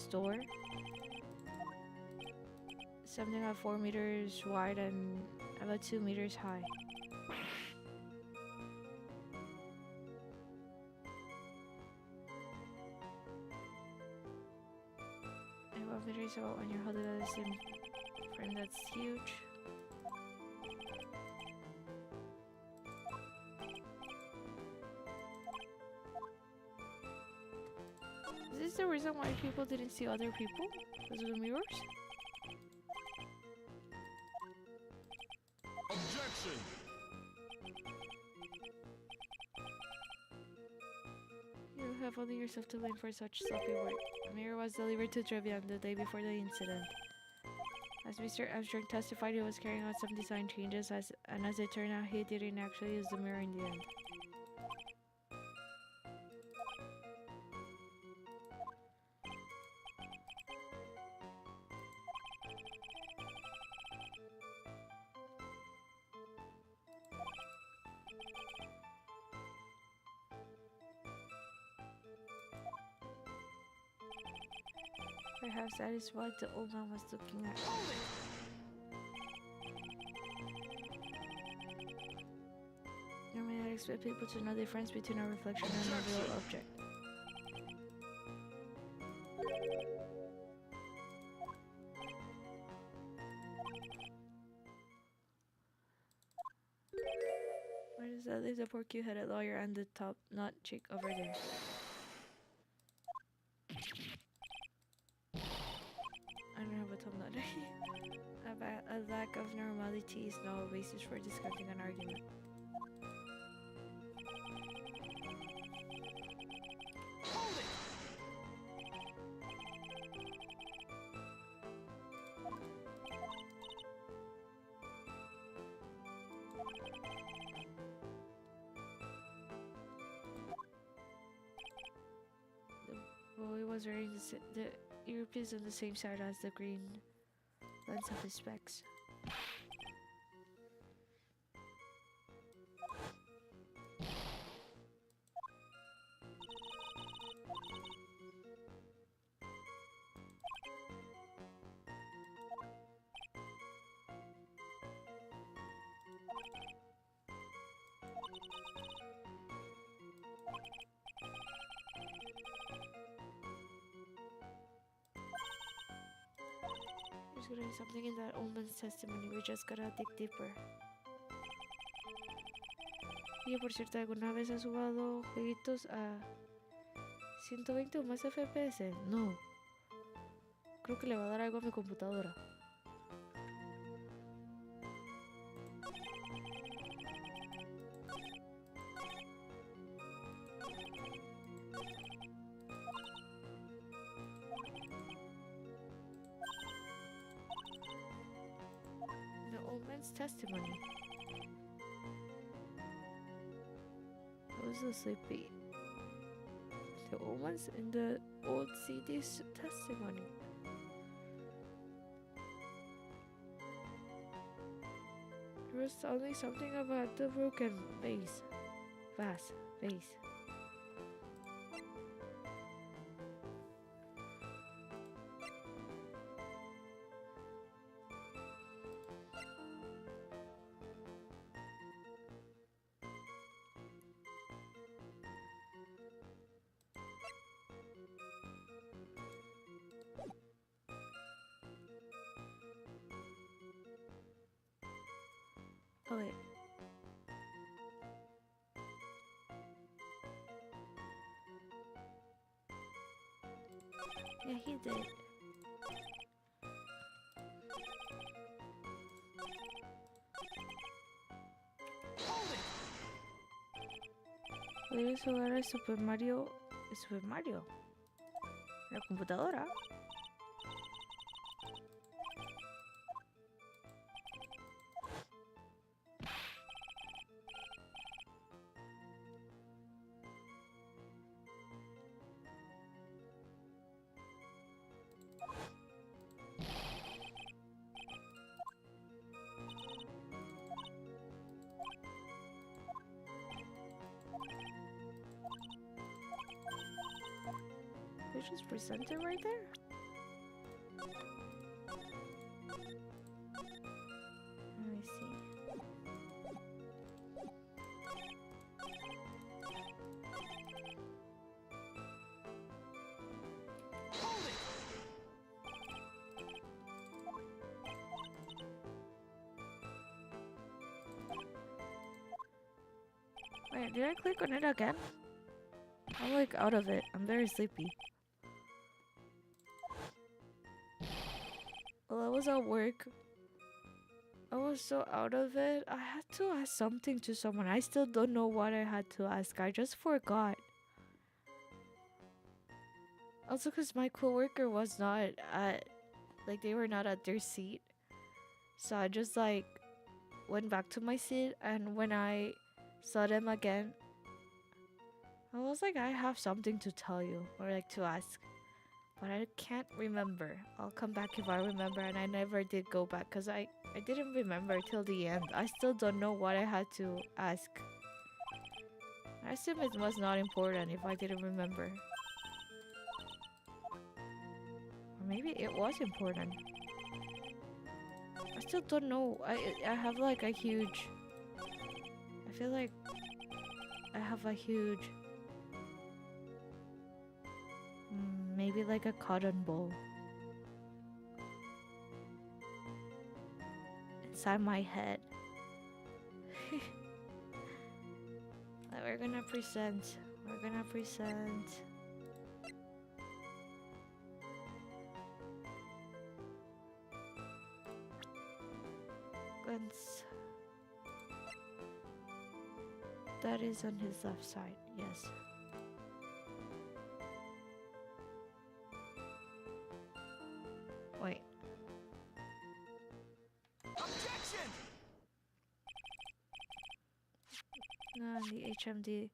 Speaker 1: store. Something about 4 meters wide and about 2 meters high. And 1 meter is about when you're holding at the same frame that's huge. Is this the reason why people didn't see other people? Because of the mirrors?
Speaker 2: Objection!
Speaker 1: You have only yourself to blame for such sloppy work. The mirror was delivered to Trevian the day before the incident. As Mr. Armstrong testified, he was carrying out some design changes, and as it turned out, he didn't actually use the mirror in the end. Perhaps that is what the old man was looking at. Normally I expect people to know the difference between a reflection and a real object. Where does that leave the poor cute-headed lawyer and the top-knot chick over there? I don't have a top knot. A lack of normality is no basis for discussing an argument. The boy was wearing the earpiece on the same side as the green lens of his specs. There's gonna be something in that old man's testimony. We just gotta dig deeper. Y por cierto, ¿alguna vez has jugado jueguitos a 120 o más FPS? No. Creo que le va a dar algo a mi computadora. The old man's testimony. I was so sleepy. The old man's in the old CD's testimony. There was only something about the broken vase. Oh wait. Yeah, he did. ¿Puedes jugar a Super Mario? ¿Super Mario? ¿La computadora? Just present it right there. Let me see. Wait, did I click on it again? I'm like out of it. I'm very sleepy. Well, I was at work. I was so out of it. I had to ask something to someone. I still don't know what I had to ask. I just forgot. Also, because my coworker was not at, like, they were not at their seat. So I just, like, went back to my seat. And when I saw them again, I was like, I have something to tell you or, like, to ask. But I can't remember. I'll come back if I remember. And I never did go back because I didn't remember till the end. I still don't know what I had to ask. I assume it was not important if I didn't remember. Or maybe it was important. I still don't know. I have like a huge... I feel like I have a huge... maybe like a cotton ball inside my head. That we're gonna present. We're gonna present. Guns. That is on his left side, yes. Wait.
Speaker 2: Objection!
Speaker 1: No, the HMD.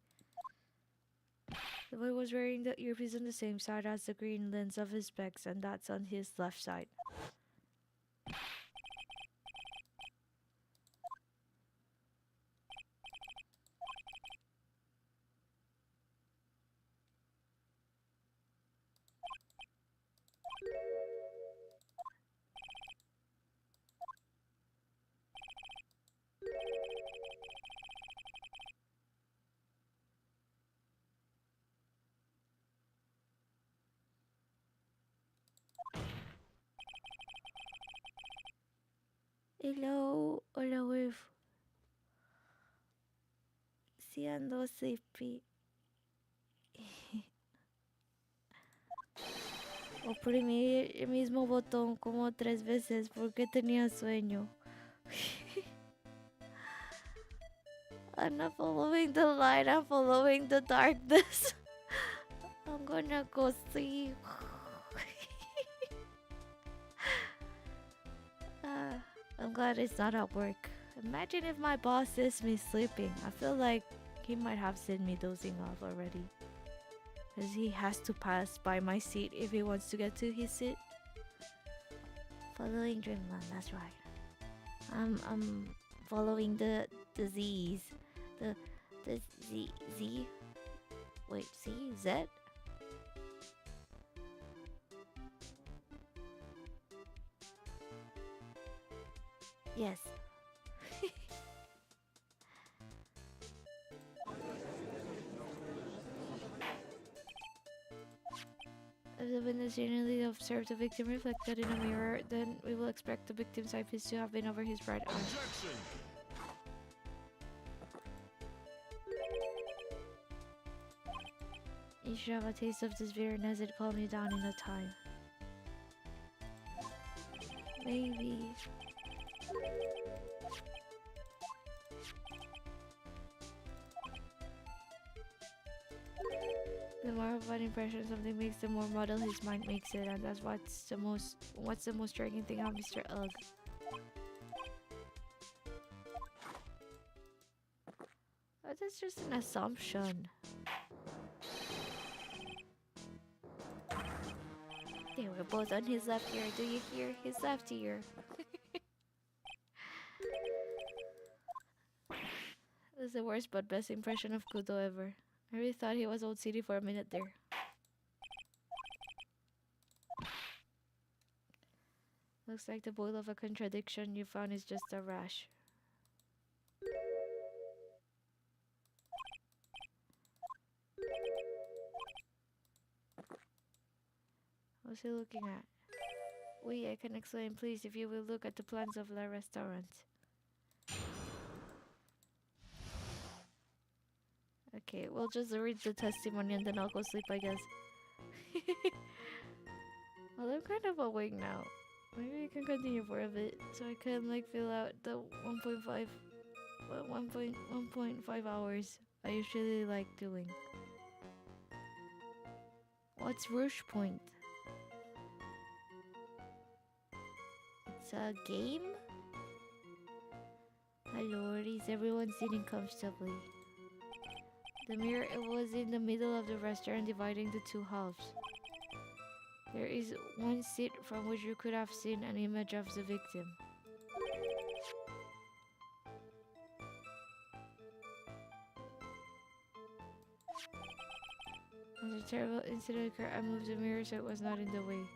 Speaker 1: The boy was wearing the earpiece on the same side as the green lens of his specs, and that's on his left side. Hello, hola wave. Sí ando sleepy. Oprimí el mismo botón como 3 veces porque tenía sueño. I'm not following the light, I'm following the darkness. I'm gonna go sleep. I'm glad it's not at work. Imagine if my boss sees me sleeping. I feel like he might have seen me dozing off already. Because he has to pass by my seat if he wants to get to his seat. Following Dreamland, that's right. I'm following the Z's. The Z? Wait, Z? Yes. If the witness generally observed the victim reflected in a mirror, then we will expect the victim's eyepiece to have been over his right eye.
Speaker 2: Objection!
Speaker 1: You should have a taste of this beer as it calmed you down in a time. Maybe. The more of an impression something makes, the more muddled his mind makes it, and that's what's the most striking thing about Mr. Ugg. But that's just an assumption. They were both on his left ear. Do you hear? His left ear. That's the worst but best impression of Kudo ever. I really thought he was old city for a minute there. Looks like the boil of a contradiction you found is just a rash. What's he looking at? Oui, I can explain, please, if you will look at the plans of the restaurant. Okay, we'll just read the testimony and then I'll go sleep, I guess. Well, I'm kind of awake now. Maybe we can continue for a bit so I can like fill out the 1.5 hours I usually like doing. What's Rouge Point? It's a game? Hello, is everyone sitting comfortably? The mirror was in the middle of the restaurant, dividing the two halves. There is one seat from which you could have seen an image of the victim. As a terrible incident occurred, I moved the mirror so it was not in the way.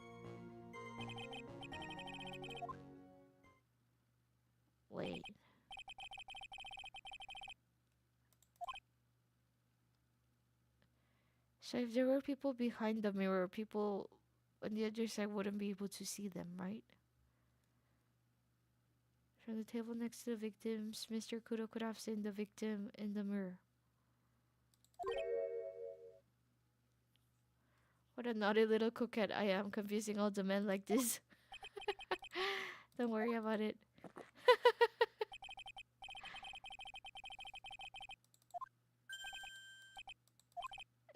Speaker 1: Wait. So if there were people behind the mirror, people on the other side wouldn't be able to see them, right? From the table next to the victims, Mr. Kudo could have seen the victim in the mirror. What a naughty little coquette I am, confusing all the men like this. Don't worry about it.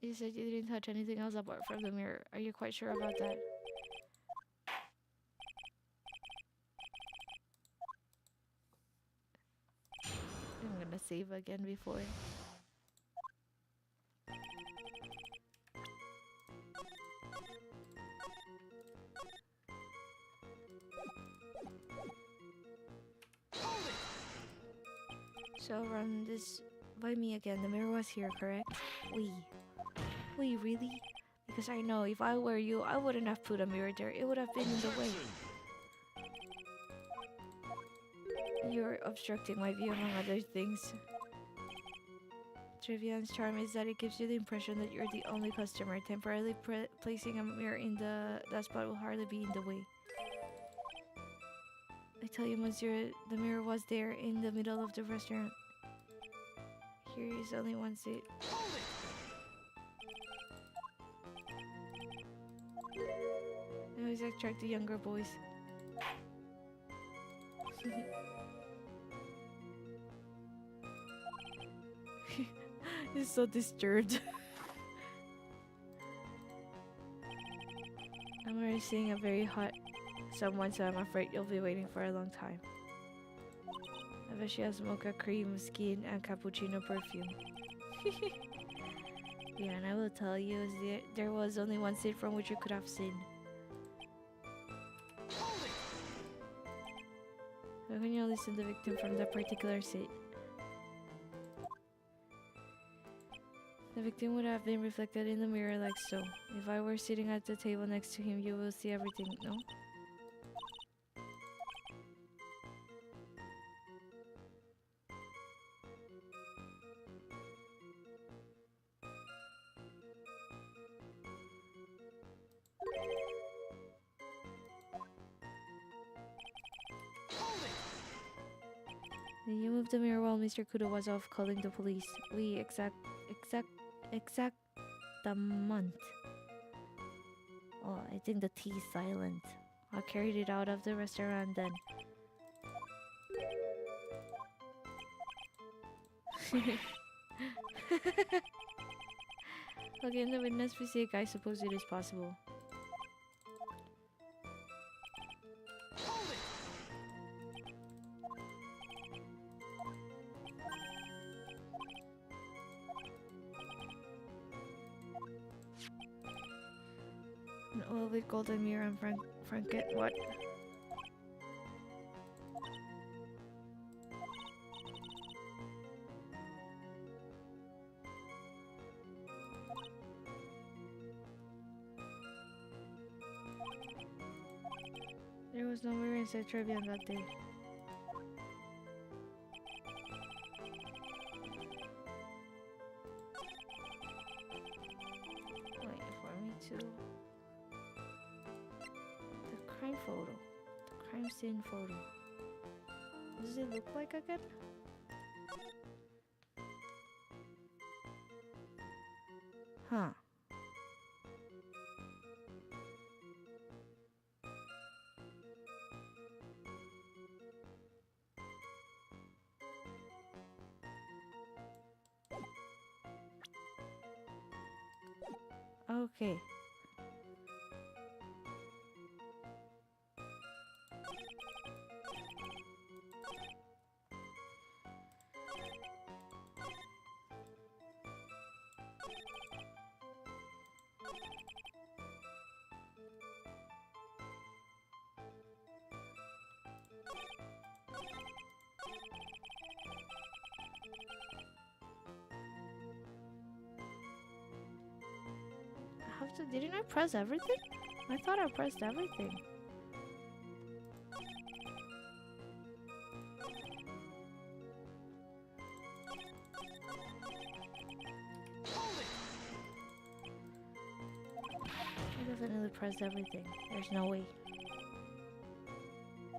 Speaker 1: You said you didn't touch anything else apart from the mirror. Are you quite sure about that? I'm gonna save again before. So run this by me again. The mirror was here, correct? We really? Because I know if I were you, I wouldn't have put a mirror there. It would have been in the way. You're obstructing my view among other things. Trivian's charm is that it gives you the impression that you're the only customer. Temporarily placing a mirror in that spot will hardly be in the way. I tell you, monsieur, the mirror was there in the middle of the restaurant. Here is only one seat. I always attract the younger boys. He's so disturbed. I'm already seeing a very hot someone, so I'm afraid you'll be waiting for a long time. I bet she has mocha cream, skin, and cappuccino perfume. Yeah, and I will tell you, there was only one seat from which you could have seen. How can you only see the victim from that particular seat? The victim would have been reflected in the mirror like so. If I were sitting at the table next to him, you will see everything, no? Then you moved the mirror while Mr. Kudo was off calling the police. We exact the month. Oh, I think the T is silent. I carried it out of the restaurant then. Okay, in the witness we see a guy, suppose it is possible. An oil with golden mirror and franket. What? There was no mirror inside trivia on that day. Wait for me to... The crime photo. The crime scene photo. What does it look like again? Huh. Okay. I have to... Didn't I press everything? I thought I pressed everything. I definitely pressed everything. There's no way.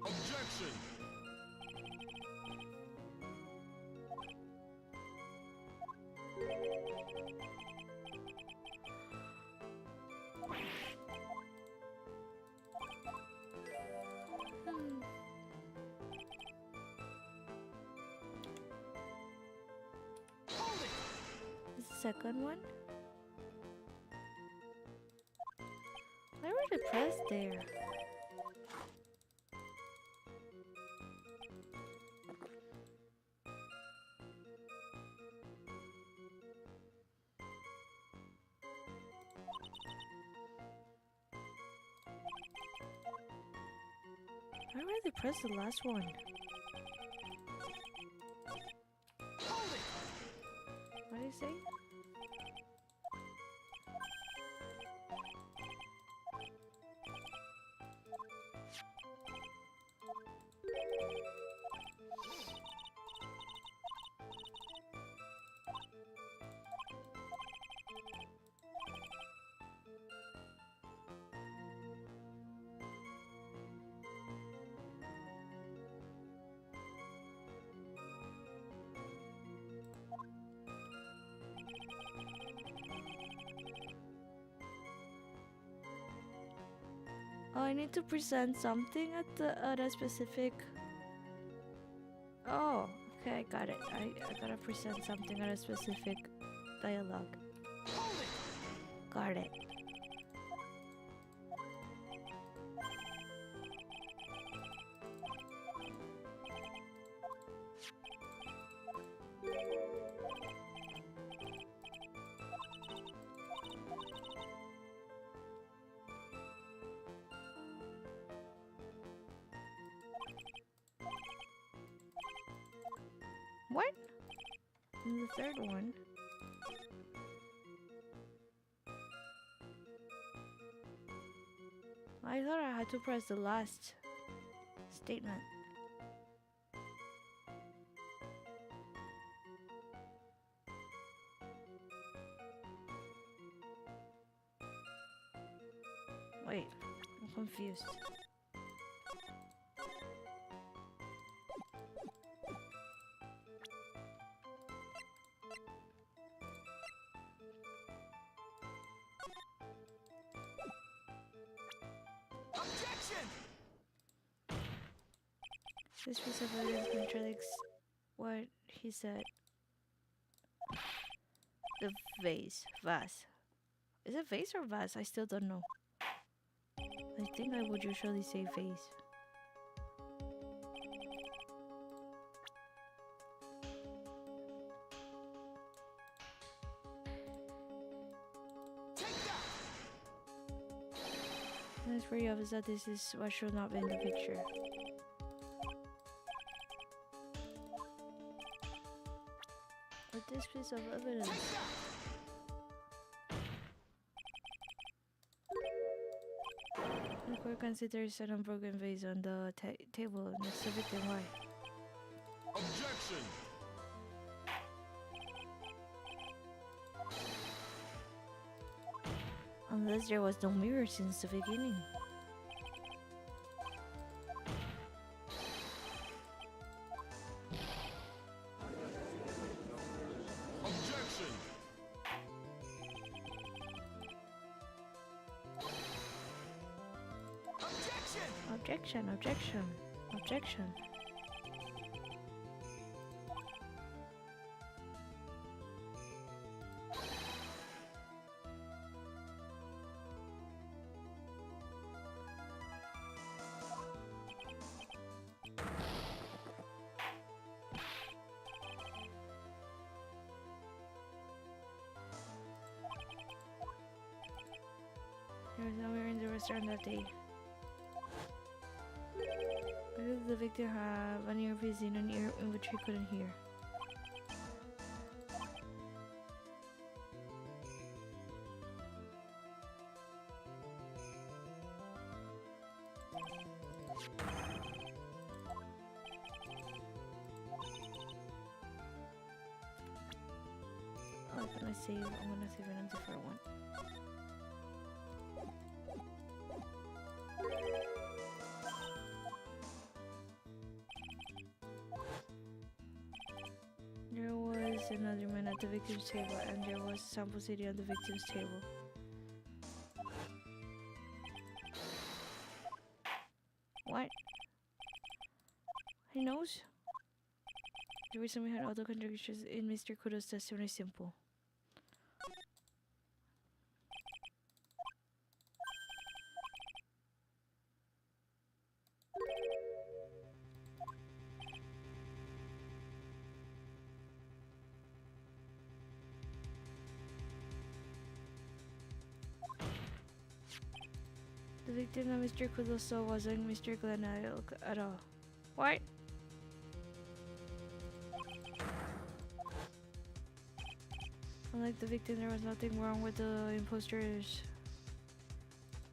Speaker 2: Objection!
Speaker 1: The second one? I already pressed there. I already pressed the last one. What do you say? Oh, I need to present something at a specific... Oh, okay, I got it. I gotta present something at a specific dialogue. Got it. What? And the third one. I thought I had to press the last statement. Wait, I'm confused.
Speaker 2: Objection!
Speaker 1: This piece of evidence contradicts what he said. The vase. Is it vase or vase? I still don't know. I think I would usually say vase. It's pretty obvious that this is what should not be in the picture. But this piece of evidence. The court considers an unbroken vase on the table next to victim. Why?
Speaker 2: Objection!
Speaker 1: Unless there was no mirror since the beginning.
Speaker 2: Objection!
Speaker 1: Objection, objection, objection. There was no mirror in the restaurant that day. Why did the victim have an earpiece in an ear in which he couldn't hear? Oh, I'm gonna save a different one. There was another man at the victim's table, and there was a sample CD on the victim's table. What? He knows? The reason behind all the contradictions in Mr. Kudo's testimony is simple. The victim that Mr. Kudo saw wasn't Mr. Glenelg at all. What? Unlike the victim, there was nothing wrong with the imposter's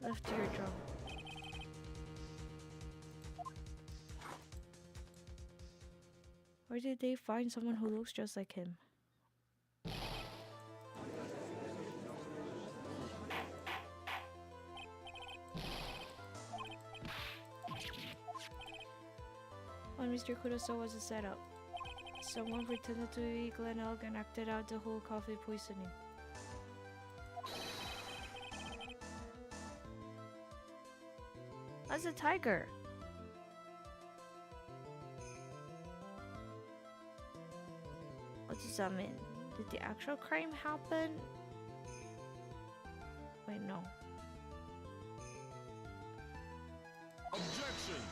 Speaker 1: left eardrum. Where did they find someone who looks just like him? What Mr. Kudo saw was a setup. Someone pretended to be Glenelg and acted out the whole coffee poisoning. That's a tiger! What does that mean? Did the actual crime happen? Wait, no.
Speaker 2: Objection!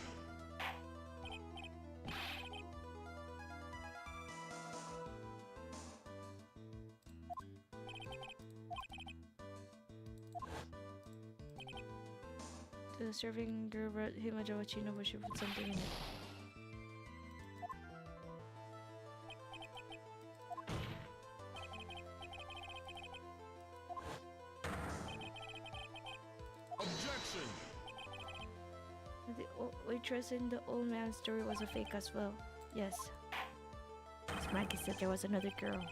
Speaker 1: The serving girl brought him a Jawachino, but she put something in it.
Speaker 2: Objection!
Speaker 1: The waitress in the old man's story was a fake as well. Yes. Smikey said there was another girl.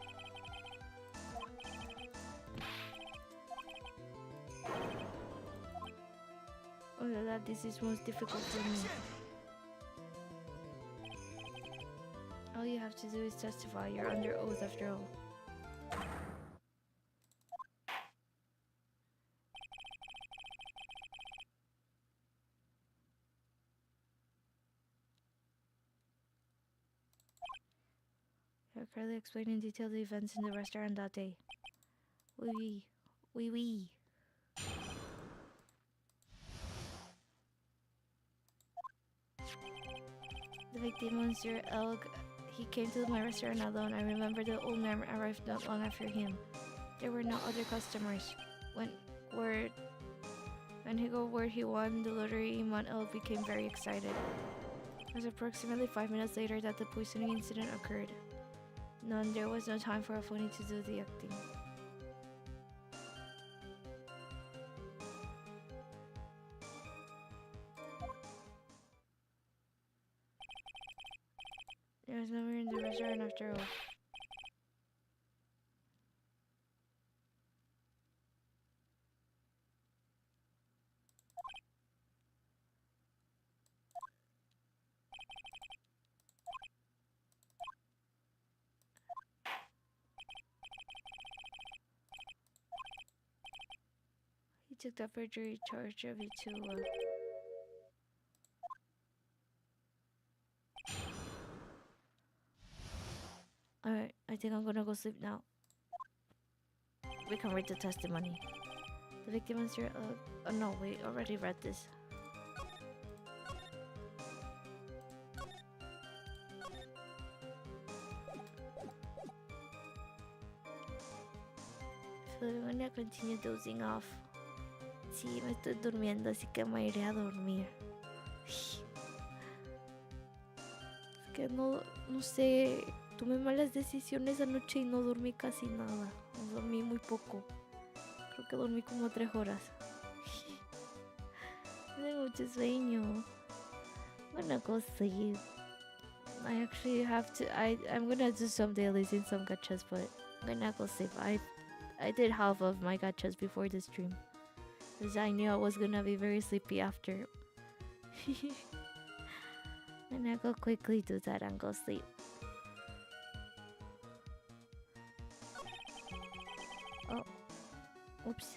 Speaker 1: Oh, that this is most difficult for me. All you have to do is testify. You're under oath after all. You're currently explaining in detail the events in the restaurant that day. Oui, oui, oui. The victim, Monsieur Elg, he came to my restaurant alone. I remember the old man arrived not long after him. There were no other customers. When he got word he won the lottery, Imam Elg became very excited. It was approximately 5 minutes later that the poisoning incident occurred. There was no time for a phony to do the acting. There's no one in the restaurant after all. He took the perjury charge of it too. Alright, I think I'm gonna go sleep now. We can read the testimony. The victim answered, oh no, we already read this. Filomena continued dozing off. Sí, me estoy durmiendo, así que me iré a dormir. Es que no sé, tomé malas decisiones anoche y no dormí casi nada. Dormí muy poco. Creo que dormí como 3 horas. Tengo mucho sueño. I'm gonna go sleep. I actually have to. I'm gonna do some dailies in some gachas, but I'm gonna go sleep. I did half of my gachas before the stream, because I knew I was gonna be very sleepy after. And I go quickly do that and go sleep. Oh, oops.